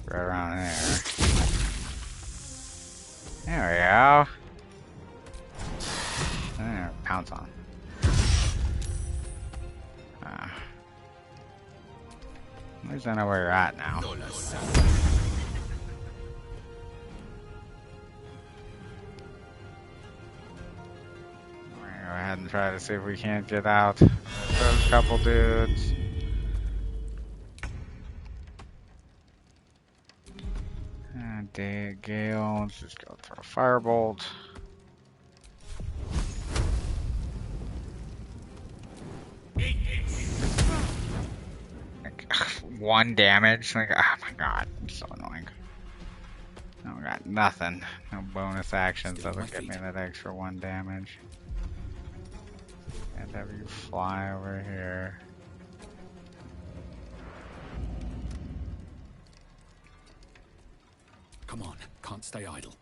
right around there. There we go. There, pounce on. At least I know where you're at now. No, no, Go ahead and try to see if we can't get out. Those couple dudes. Gale, let's just go throw a firebolt. Like, 1 damage. Like, oh my god, it's so annoying. No, we got nothing. No bonus actions doesn't get me that extra 1 damage. And have you fly over here. Come on, can't stay idle.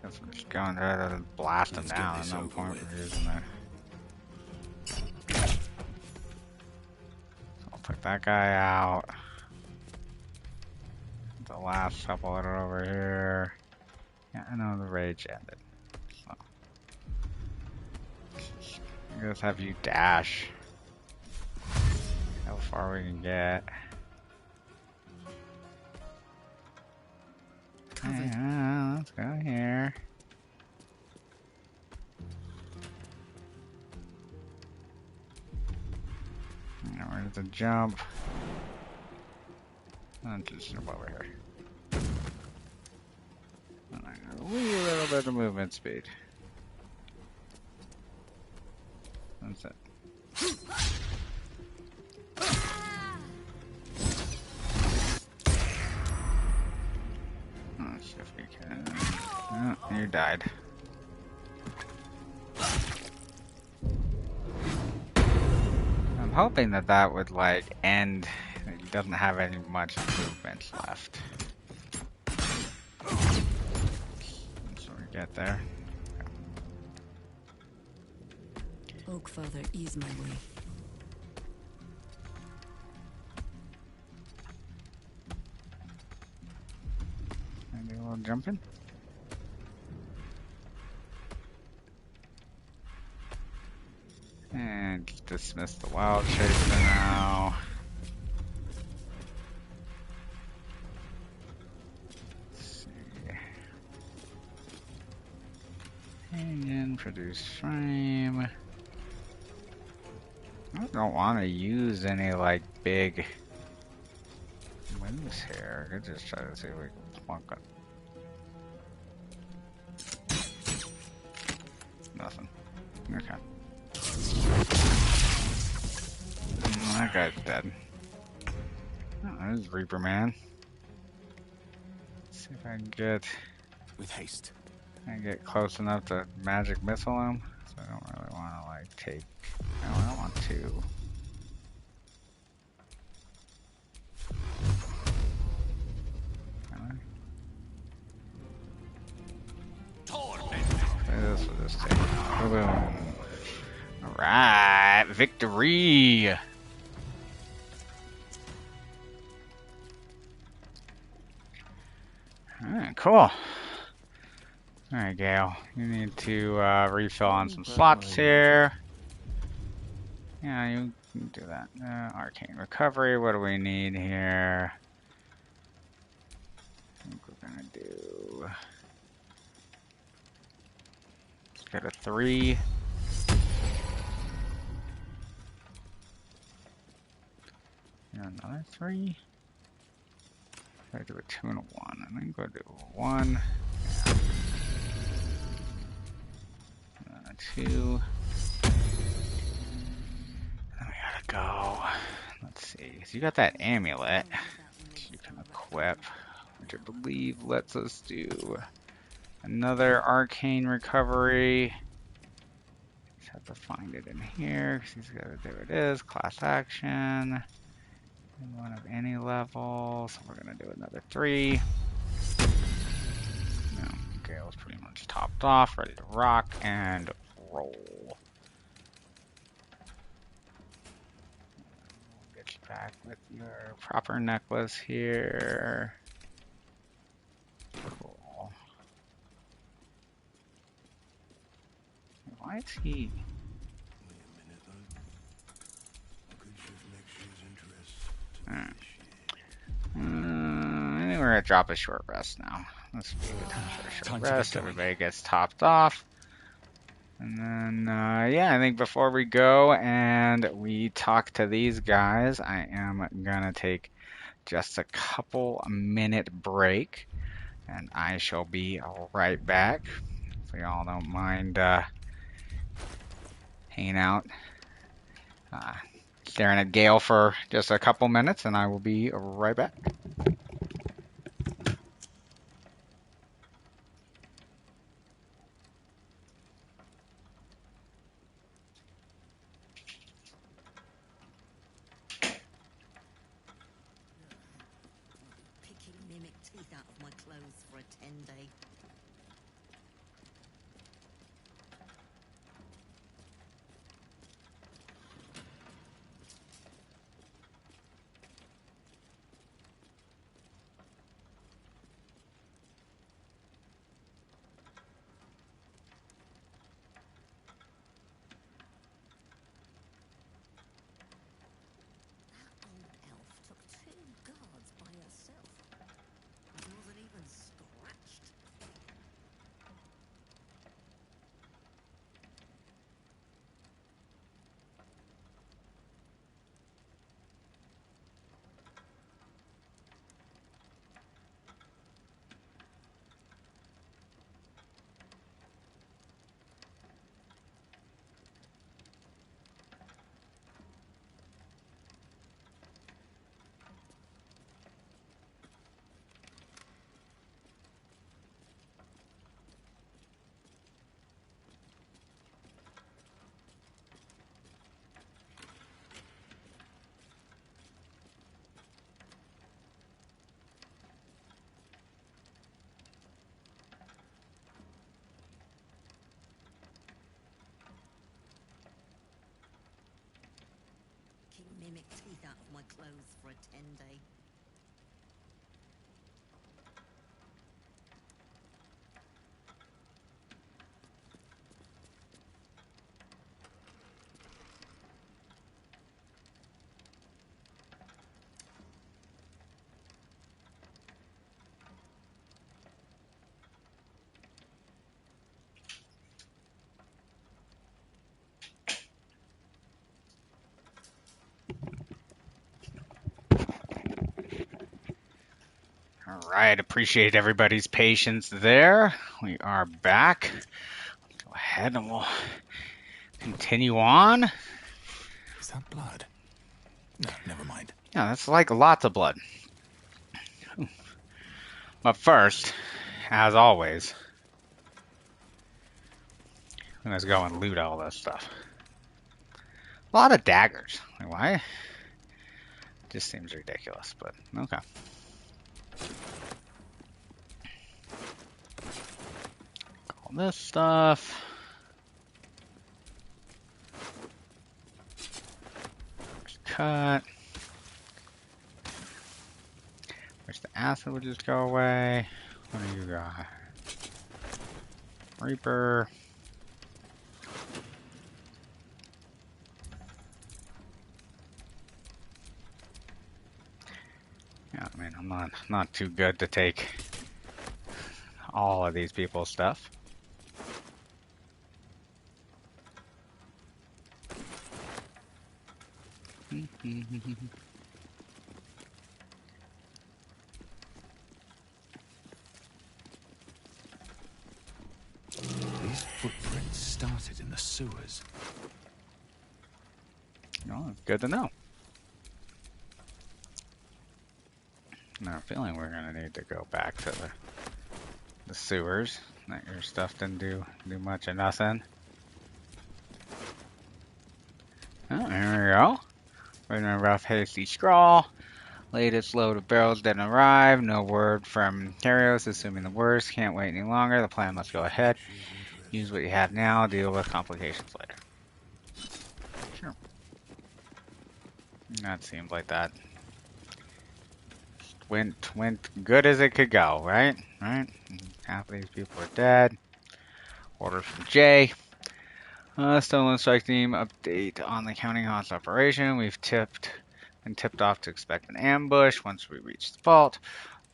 Guess I'm just going there to blast them down. There's no point in using that. So I'll take that guy out. The last couple that are over here. Yeah, I know the rage ended. So I guess have you dash. How far we can get. Yeah, let's go here. Now where's the jump? I'll just jump over here. And I got a wee little bit of movement speed. That's it. Let's see if we can. Oh, you died. I'm hoping that that would like end. It doesn't have any much movement left. So we get there. Oak Father, ease my way. Maybe a little jumping. And dismiss the wild shape for now. Let's see. And then produce frame. I don't want to use any like big moves here. I could just try to see if we can plunk it. Nothing. Okay. That guy's dead. Oh, there's Reaper Man. Let's see if I can get with haste. I get close enough to magic missile him. So I don't really want to like take. No, I don't want to. This will just take. Boom. Alright, victory! Alright, cool. Alright, Gale. You need to refill on some slots here. Yeah, you can do that. Arcane recovery, what do we need here? I think we're gonna do. Let's get a 3. And another 3. I do a 2 and a 1. And then go do a 1. Yeah. And then a 2. Then we gotta go. Let's see. So you got that amulet which you can equip, which I believe lets us do another arcane recovery. Just have to find it in here because he's got to. There it is. Class action. Anyone of any level, so we're gonna do another 3. No, Gale's pretty much topped off, ready to rock and roll. We'll get you back with your proper necklace here. Cool. Why is he? I think we're gonna drop a short rest now. Let's be a good time for a short rest. Everybody gets topped off. And then, yeah, I think before we go and we talk to these guys, I am gonna take just a couple minute break. And I shall be right back. If y'all don't mind hanging out, staring at Gale for just a couple minutes, and I will be right back. Picking mimic teeth out of my clothes for a 10-day. Mimic teeth out of my clothes for a 10-day. All right, appreciate everybody's patience there. We are back. Go ahead and we'll continue on. Is that blood? No, never mind. Yeah, that's like lots of blood. But first, as always, let's go and loot all this stuff. A lot of daggers. Like, why? Just seems ridiculous, but okay. All this stuff. Cut. Wish the acid would just go away. What do you got? Reaper. Yeah, I mean, I'm not too good to take all of these people's stuff. These footprints started in the sewers. Oh, good to know. I have a feeling we're gonna need to go back to the sewers. That your stuff didn't do much of nothing. Oh, here we go. in a rough, hasty scrawl. Latest load of barrels didn't arrive. No word from Karios, assuming the worst. Can't wait any longer. The plan must go ahead. Use what you have now. Deal with complications later. Sure. That seemed like that went good as it could go, right? Right? Half of these people are dead. Orders from Jay. Stolen strike team update on the counting house operation. We've been tipped off to expect an ambush once we reach the vault.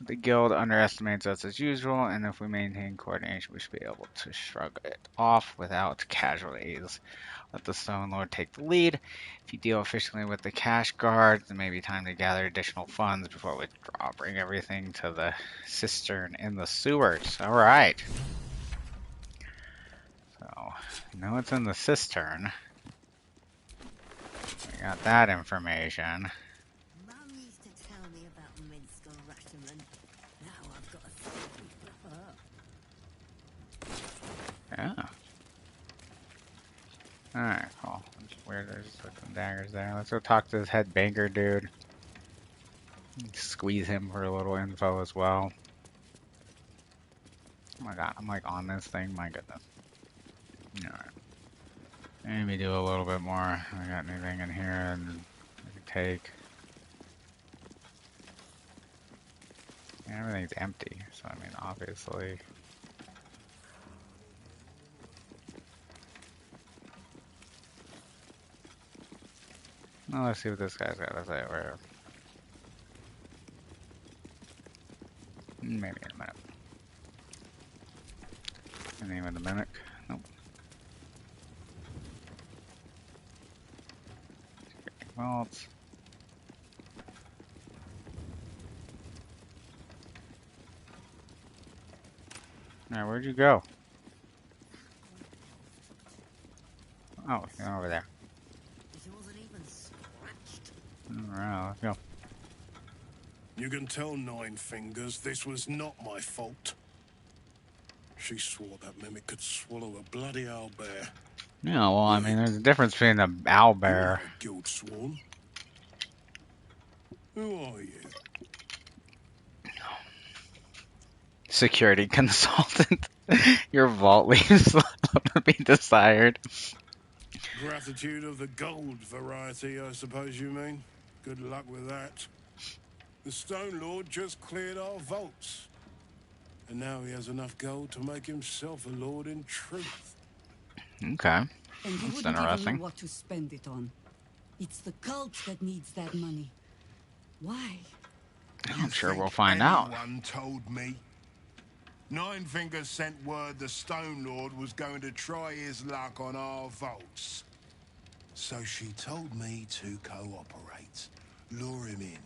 The guild underestimates us as usual, and if we maintain coordination, we should be able to shrug it off without casualties. Let the Stone Lord take the lead. If you deal efficiently with the cash guards, it may be time to gather additional funds before we withdraw. Bring everything to the cistern in the sewers. All right. So, know it's in the cistern. We got that information. Mum used to tell me about Minsk or Rashomon. Now I've got a story for her. Yeah. Alright, cool. It's weird, there's some daggers there. Let's go talk to this head banker dude. Squeeze him for a little info as well. Oh my god, I'm like on this thing, my goodness. Alright. Maybe do a little bit more. I got anything in here and I can take. Yeah, everything's empty, so I mean obviously. Well, let's see what this guy's got to say over here. Maybe in a minute. The name of the mimic? Nope. Vaults. Alright, where'd you go? Oh, you're over there. Alright, let's go. You can tell Nine Fingers this was not my fault. She swore that mimic could swallow a bloody owlbear. Yeah, well, I mean, there's a difference between an owlbear. Guild sworn. Who are you? Security consultant. Your vault leaves to be desired. Gratitude of the gold variety, I suppose you mean. Good luck with that. The Stone Lord just cleared our vaults. And now he has enough gold to make himself a lord in truth. Okay. And you That's wouldn't even interesting. know what to spend it on. It's the cult that needs that money. Why? I'm sure we'll find out. Anyone told me? Nine Fingers sent word the Stone Lord was going to try his luck on our vaults. So she told me to cooperate. Lure him in.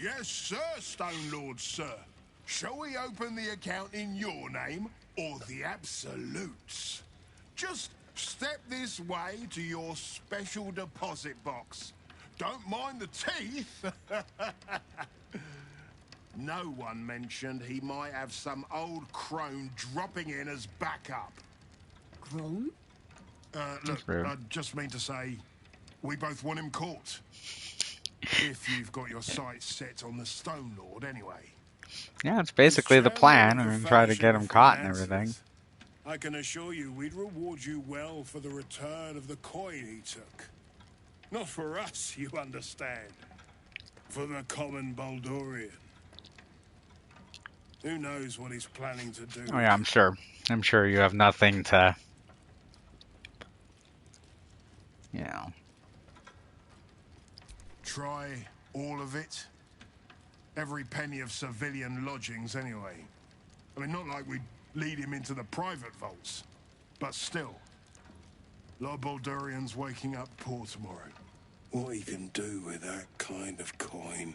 Yes, sir, Stone Lord, sir. Shall we open the account in your name or the Absolute's? Just step this way to your special deposit box. Don't mind the teeth. No one mentioned he might have some old crone dropping in as backup. Crone? Look, I just mean to say, we both want him caught. If you've got your sights set on the Stone Lord, anyway. Yeah, it's basically the plan. We're gonna try to get him caught and everything. I can assure you we'd reward you well for the return of the coin he took. Not for us, you understand. For the common Baldurian. Who knows what he's planning to do? Oh yeah, I'm sure. I'm sure you have nothing to, you know. Try all of it? Every penny of civilian lodgings, anyway. I mean, not like we'd lead him into the private vaults. But still. A lot of Baldurians waking up poor tomorrow. What he can do with that kind of coin...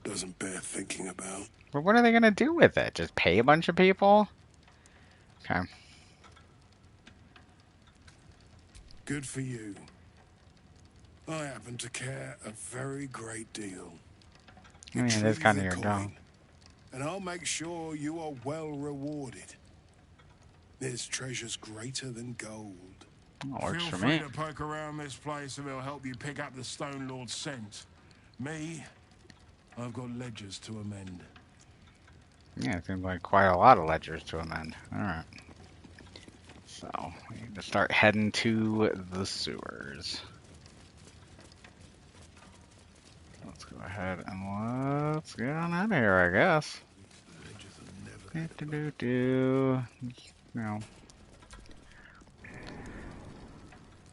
doesn't bear thinking about. But what are they gonna do with it? Just pay a bunch of people? Okay. Good for you. I happen to care a very great deal. I mean, it is kind of your job. And I'll make sure you are well rewarded. There's treasures greater than gold. That works Feel for free me. to poke around this place and it'll help you pick up the Stone Lord's scent. Me, I've got ledgers to amend. Yeah, it seems like quite a lot of ledgers to amend. Alright. So, we need to start heading to the sewers. Let's go ahead and let's get on out of here, I guess. You know,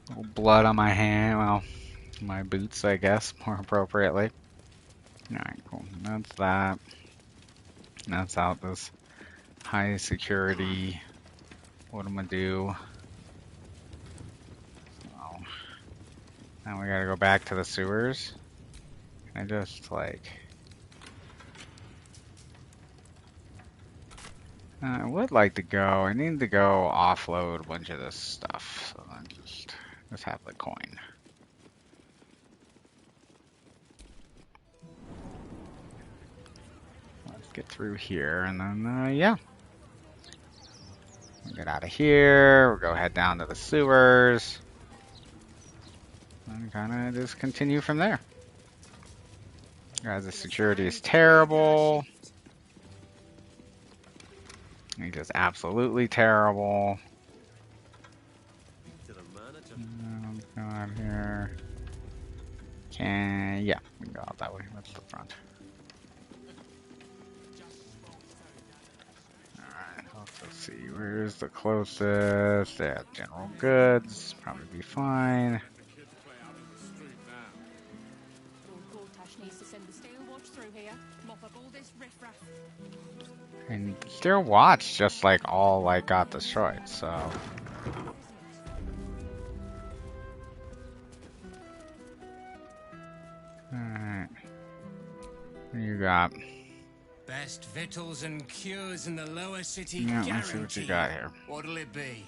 little blood on my hand. Well, my boots, I guess, more appropriately. Alright, cool. That's that. That's out this high security. What am I do? So, now we gotta go back to the sewers. I just like. I would like to go. I need to go offload a bunch of this stuff. So then just have the coin. Let's get through here and then yeah. We'll get out of here. We'll go head down to the sewers. And kind of just continue from there. Guys, the security is terrible. It's just absolutely terrible. Go out here. Yeah, we can go out that way. That's the front. Alright, let's see. Where's the closest? Yeah, general goods. Probably be fine. And their watch just like all like got destroyed, so. Alright. What you got? Best victuals and cures in the lower city. Yeah, let's see what you got here. What'll it be?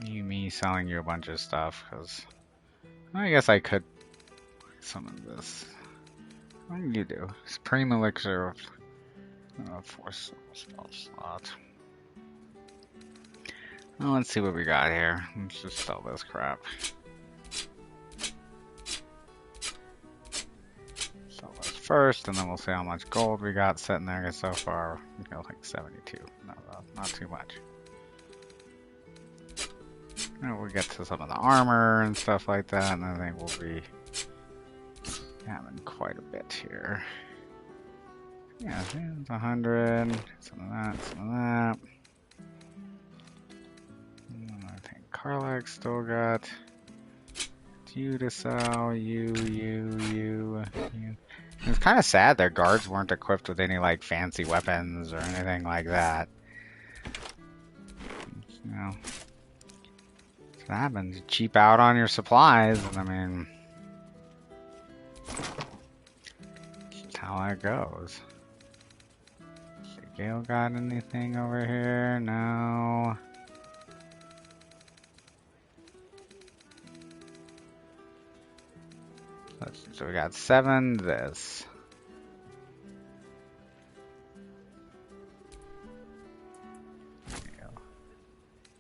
Me selling you a bunch of stuff, because I guess I could buy some of this. What do you do? Supreme Elixir of 4 spell slot. Well, let's see what we got here. Let's just sell this crap. Sell this first, and then we'll see how much gold we got sitting there. So far, we got like 72. No, not too much. And we'll get to some of the armor and stuff like that, and I think we'll be having quite a bit here. Yeah, it's 100. Some of that, some of that. I think Karlak still got you to sell. You. It's kind of sad their guards weren't equipped with any like fancy weapons or anything like that. You know, that's what happens. You cheap out on your supplies, and I mean, that's how that goes. Gale got anything over here? No. So we got 7 this.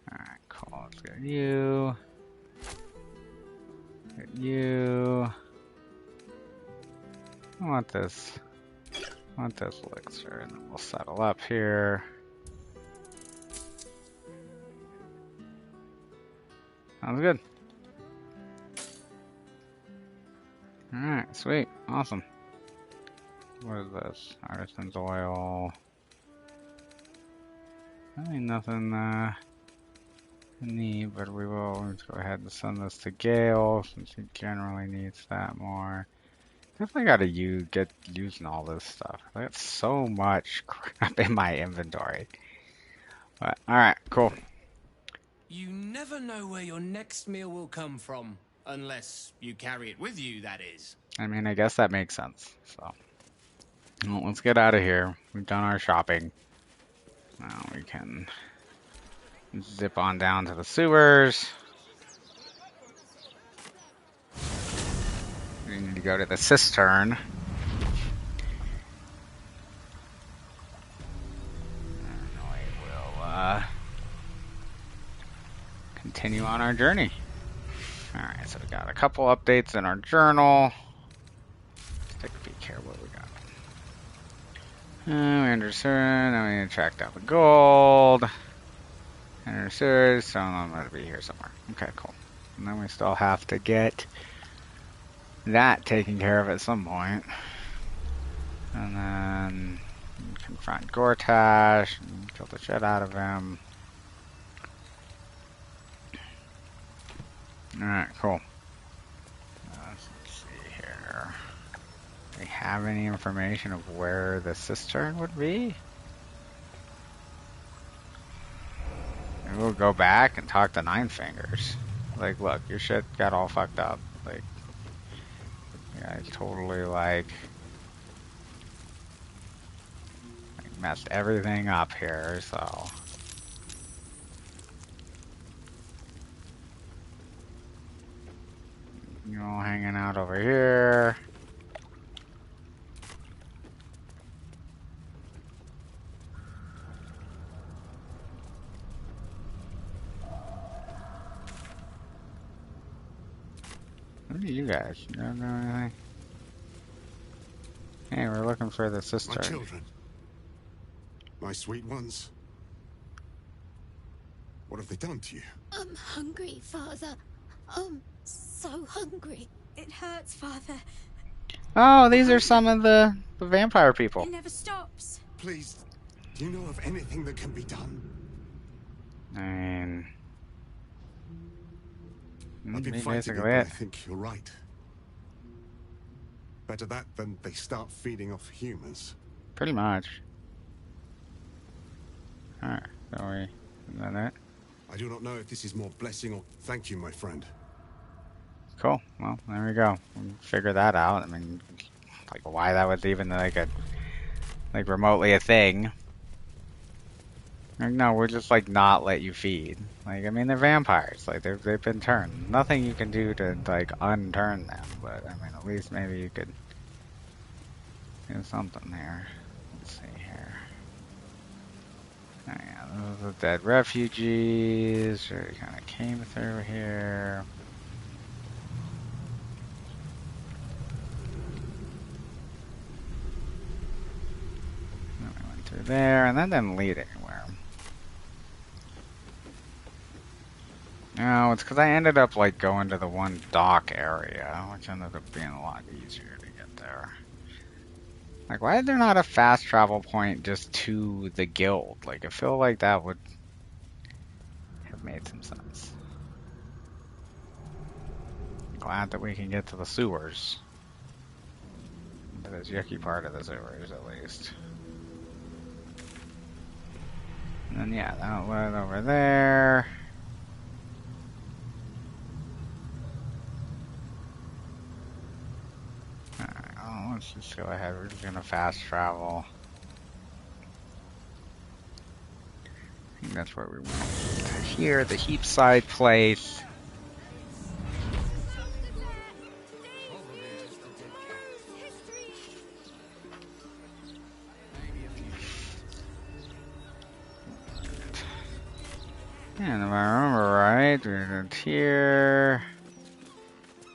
Alright, cool. Let's get you. Get you. I want this. I want this elixir, and then we'll settle up here. Sounds good. Alright, sweet. Awesome. What is this? Artisan's oil. I mean, nothing need, but we will. Let's go ahead and send this to Gale, since he generally needs that more. Definitely gotta get using all this stuff. I got so much crap in my inventory. But alright, cool. You never know where your next meal will come from. Unless you carry it with you, that is. I mean, I guess that makes sense. So, well, let's get out of here. We've done our shopping. Now we can zip on down to the sewers. We need to go to the cistern. And we will continue on on our journey. Alright, so we got a couple updates in our journal. Let's take a peek here what we got. We understood, now we need to track down the gold. Understood, so I'm going to be here somewhere. Okay, cool. And then we still have to get that taken care of at some point. And then confront Gortash and kill the shit out of him. Alright, cool. Let's see here. Do we have any information of where the cistern would be? Maybe we'll go back and talk to Nine Fingers. Like, look, your shit got all fucked up. Like, you guys totally, like messed everything up here, so. You all hanging out over here. What are you guys? You don't know anything? Hey, we're looking for the sister. My children. My sweet ones. What have they done to you? I'm hungry, Father. So hungry. It hurts, Father. Oh, these are some of the vampire people. It never stops. Please, do you know of anything that can be done? I mean, I've been fighting it, but I think you're right. Better that than they start feeding off humans. Pretty much. Alright, so is that it? I do not know if this is more blessing or thank you, my friend. Cool. Well, there we go. We'll figure that out. I mean, like, why that was even like remotely a thing. Like, no, we'll just like not let you feed. Like, I mean, they're vampires. Like, they've been turned. Nothing you can do to like unturn them. But I mean, at least maybe you could do something here. Let's see here. Oh yeah, those are the dead refugees. They kind of came through here. Then we went through there, and that didn't lead anywhere. No, it's because I ended up like going to the one dock area, which ended up being a lot easier to get there. Like, why is there not a fast travel point just to the guild? Like, I feel like that would have made some sense. Glad that we can get to the sewers. To this yucky part of the sewers, at least. And then, yeah, the outlet over there. Alright, well, let's just go ahead. We're just gonna fast travel. I think that's where we went. Here, the Heapside place. And if I remember right, we went here.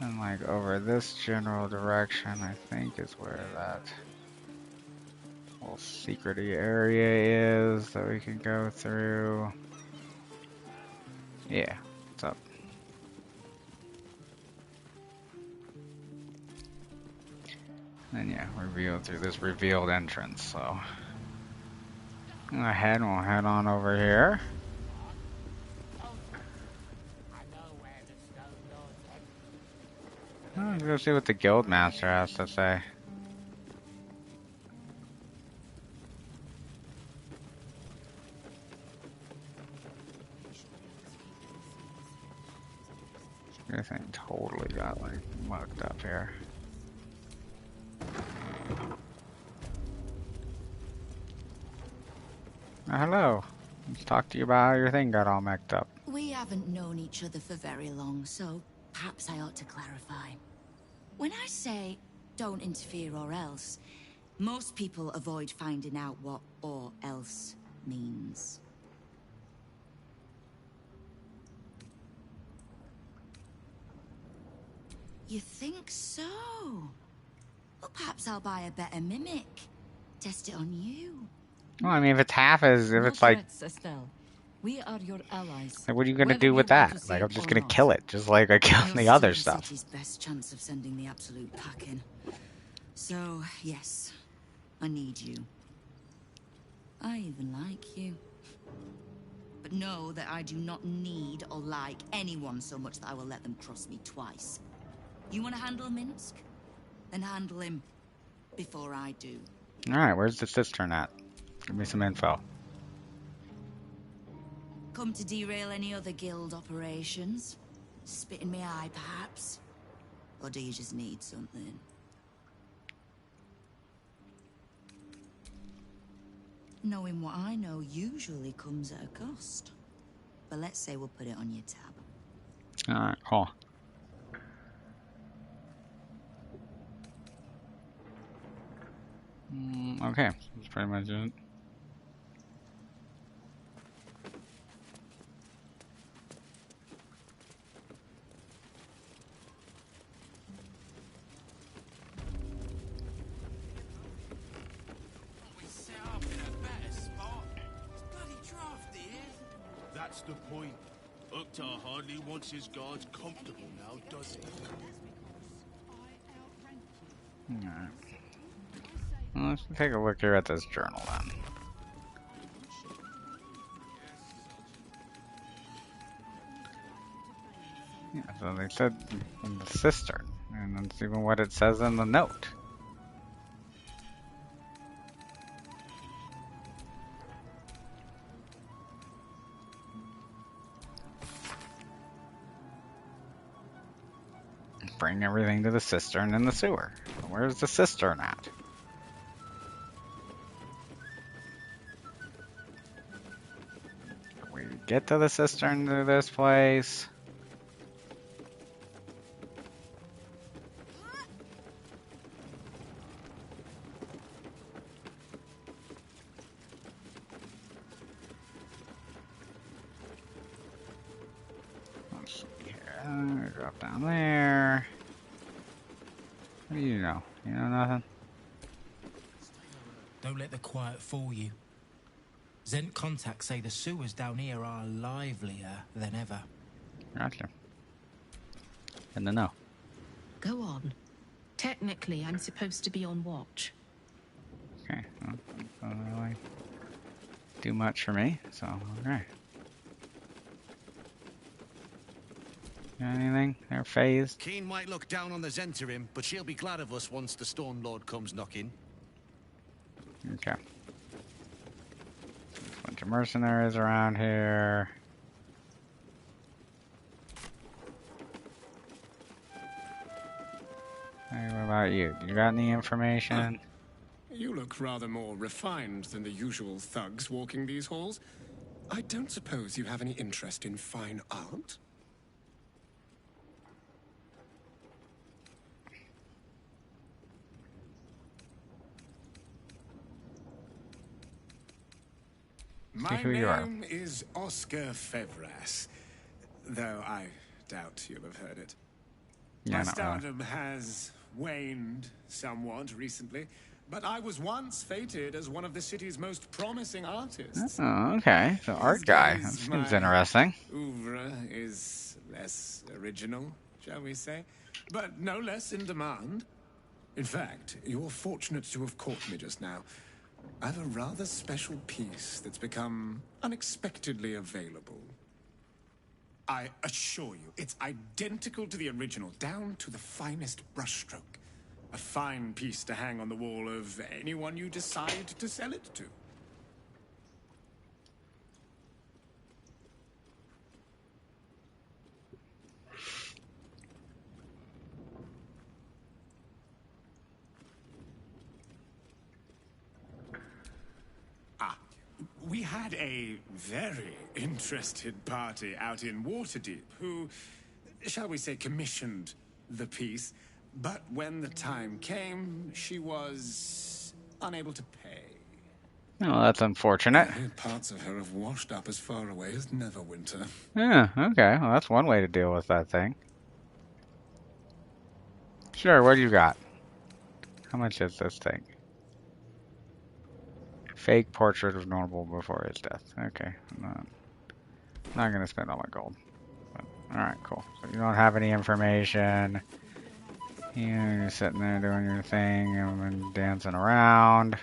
And like over this general direction, I think is where that whole secrety area is that we can go through. Yeah, what's up? And yeah, revealed through this revealed entrance, so. Go ahead, we'll head on over here. Let's go see what the guild master has to say. This thing totally got like mucked up here. Hello. Let's talk to you about how your thing got all messed up. We haven't known each other for very long, so perhaps I ought to clarify. When I say don't interfere or else, most people avoid finding out what or else means. You think so? Well, perhaps I'll buy a better mimic. Test it on you. Well, I mean, if it's half as, if it's like, Estelle. We are your allies. what are you gonna Whether do you with want to that? see Like, it I'm just or gonna not. kill it, just like I killed You'll the steal other the stuff. city's best chance of sending the absolute pack in. So, yes, I need you. I even like you. But know that I do not need or like anyone so much that I will let them cross me twice. You want to handle Minsk? Then handle him before I do. All right, where's the cistern at? Give me some info. Come to derail any other guild operations? Spit in my eye, perhaps? Or do you just need something? Knowing what I know usually comes at a cost. But let's say we'll put it on your tab. All right, cool. Okay, that's pretty much it. We set up in a better spot. It's bloody drafty here. That's the point. Uktar hardly wants his guards comfortable now, does he? Alright. Well, let's take a look here at this journal then. Yeah, so they said in the cistern, and that's even what it says in the note. Bring everything to the cistern in the sewer. Where's the cistern at? We get to the cistern through this place. Let's see here. Drop down there. What do you know? You know nothing? Don't let the quiet fool you. Zent contacts say the sewers down here are livelier than ever. Gotcha. In the know. Go on. Technically, I'm supposed to be on watch. Okay. Well, doesn't really do much for me, so okay. Got anything? They're phased. Keen might look down on the Zentarim, but she'll be glad of us once the Stone Lord comes knocking. Okay. Bunch of mercenaries around here. Hey, what about you? You got any information? You look rather more refined than the usual thugs walking these halls. I don't suppose you have any interest in fine art? My who you are. name is Oscar Fevras, though I doubt you'll have heard it. Yeah, My not really. stardom has waned somewhat recently, but I was once fated as one of the city's most promising artists. Oh, okay. The art guy. That These seems my interesting. Oeuvre is less original, shall we say, but no less in demand. In fact, you're fortunate to have caught me just now. I have a rather special piece that's become unexpectedly available. I assure you, it's identical to the original, down to the finest brushstroke. A fine piece to hang on the wall of anyone you decide to sell it to. We had a very interested party out in Waterdeep who, shall we say, commissioned the piece. But when the time came, she was unable to pay. Oh, that's unfortunate. Parts of her have washed up as far away as Neverwinter. Yeah, okay. Well, that's one way to deal with that thing. Sure, what do you got? How much is this thing? Fake portrait of Norval before his death. Okay, I'm not gonna spend all my gold. Alright, cool. So you don't have any information. You're sitting there doing your thing and dancing around.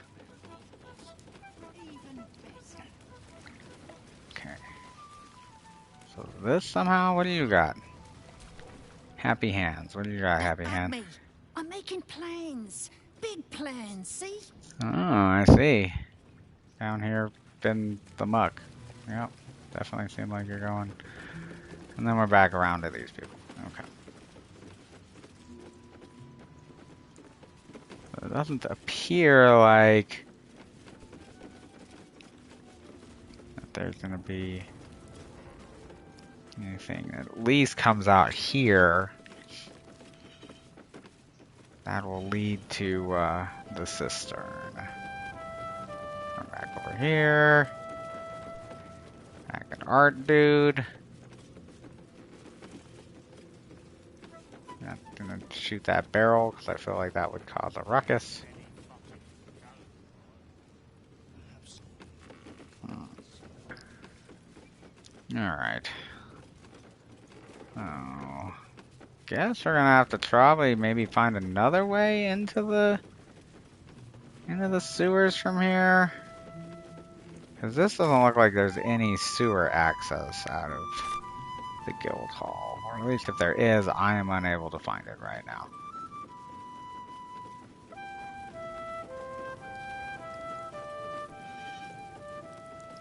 Okay. So this somehow, what do you got? Happy hands. What do you got, happy hands? Me. I'm making plans. Big plans, see? Oh, I see. Down here in the muck. Yep. Definitely seem like you're going. And then we're back around to these people. Okay. So it doesn't appear like that there's going to be anything that at least comes out here that will lead to the cistern. Come back over here. Back an art dude. Not gonna shoot that barrel because I feel like that would cause a ruckus. Alright. Oh. Guess we're gonna have to probably maybe find another way into the sewers from here. Because this doesn't look like there's any sewer access out of the guild hall. Or at least if there is, I am unable to find it right now.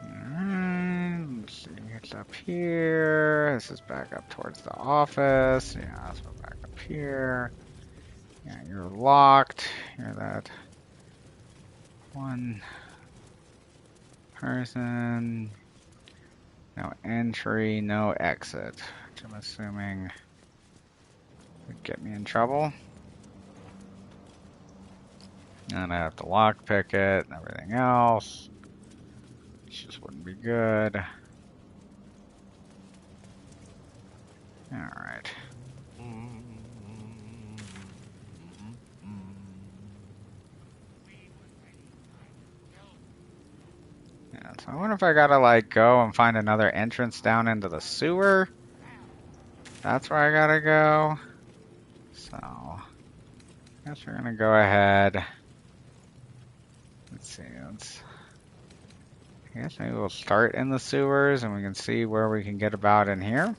Alright, let's see, it's up here. This is back up towards the office. Yeah, so back up here. Yeah, you're locked. You're that one person. No entry, no exit. Which I'm assuming would get me in trouble. And I have to lockpick it and everything else. This just wouldn't be good. Alright. Yeah, so I wonder if I gotta like go and find another entrance down into the sewer. That's where I gotta go. So, I guess we're gonna go ahead. Let's see, I guess maybe we'll start in the sewers and we can see where we can get about in here.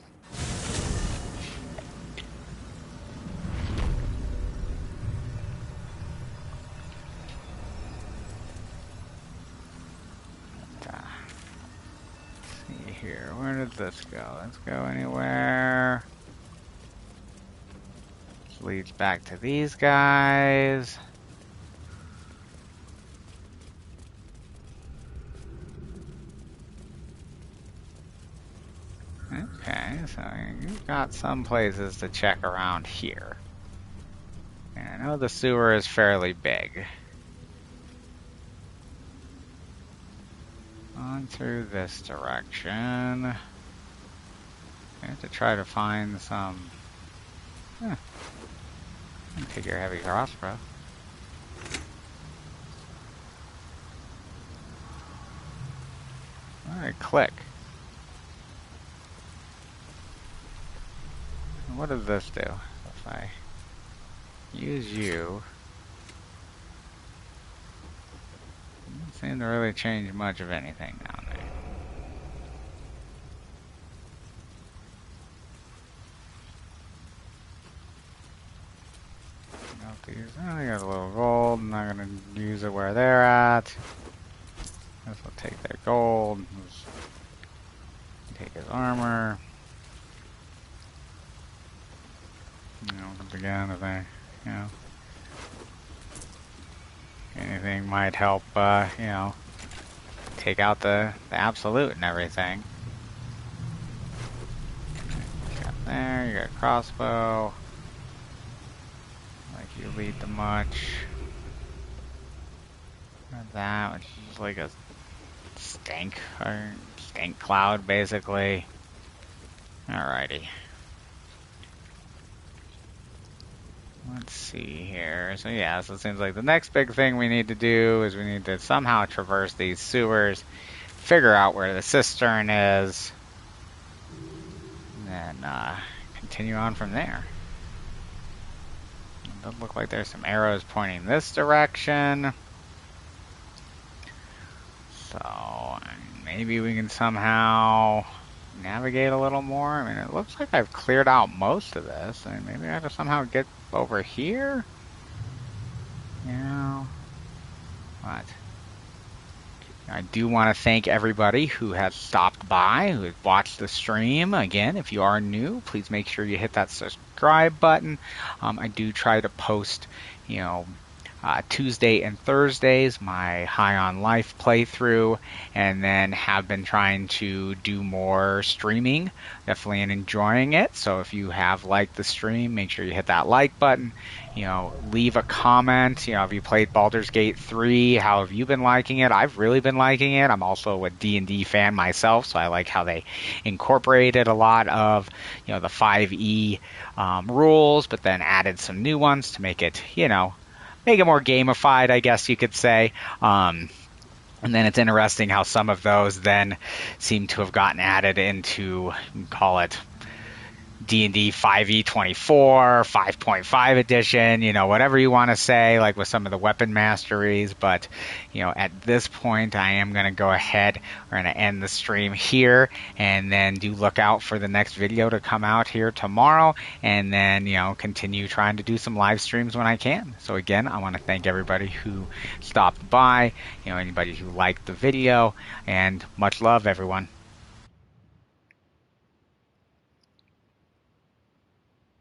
Let's see here, where did this go? Let's go anywhere. This leads back to these guys. Okay, so you've got some places to check around here. And I know the sewer is fairly big. On through this direction. I have to try to find some... Take your heavy crossbow. Alright, click. What does this do? If I use you, doesn't seem to really change much of anything down there. I got a little gold. I'm not gonna use it where they're at. Guess I'll take their gold. Take his armor. Once again, if I, anything might help, take out the absolute and everything. Got there, you got a crossbow. Like you lead the much. Got that, which is like a stank cloud, basically. Alrighty. let's see here. So yeah, so it seems like the next big thing we need to do is we need to somehow traverse these sewers, figure out where the cistern is, and then continue on from there. It does look like there's some arrows pointing this direction. So maybe we can somehow navigate a little more. I mean, it looks like I've cleared out most of this. I mean, maybe I have to somehow get over here? Yeah. What? I do want to thank everybody who has stopped by, who has watched the stream. Again, if you are new, please make sure you hit that subscribe button. I do try to post, Tuesday and Thursdays, my High on Life playthrough, and then have been trying to do more streaming. Definitely enjoying it. So if you have liked the stream, make sure you hit that like button. Leave a comment. Have you played Baldur's Gate 3? How have you been liking it? I've really been liking it. I'm also a D&D fan myself, so I like how they incorporated a lot of, the 5e rules, but then added some new ones to make it, make it more gamified, I guess you could say. And then it's interesting how some of those then seem to have gotten added into, call it D&D 5e24, 5.5 edition, whatever you want to say, like with some of the weapon masteries. But, at this point, I am going to go ahead. We're going to end the stream here, and then do look out for the next video to come out here tomorrow, and then, continue trying to do some live streams when I can. So again, I want to thank everybody who stopped by, anybody who liked the video, and much love, everyone.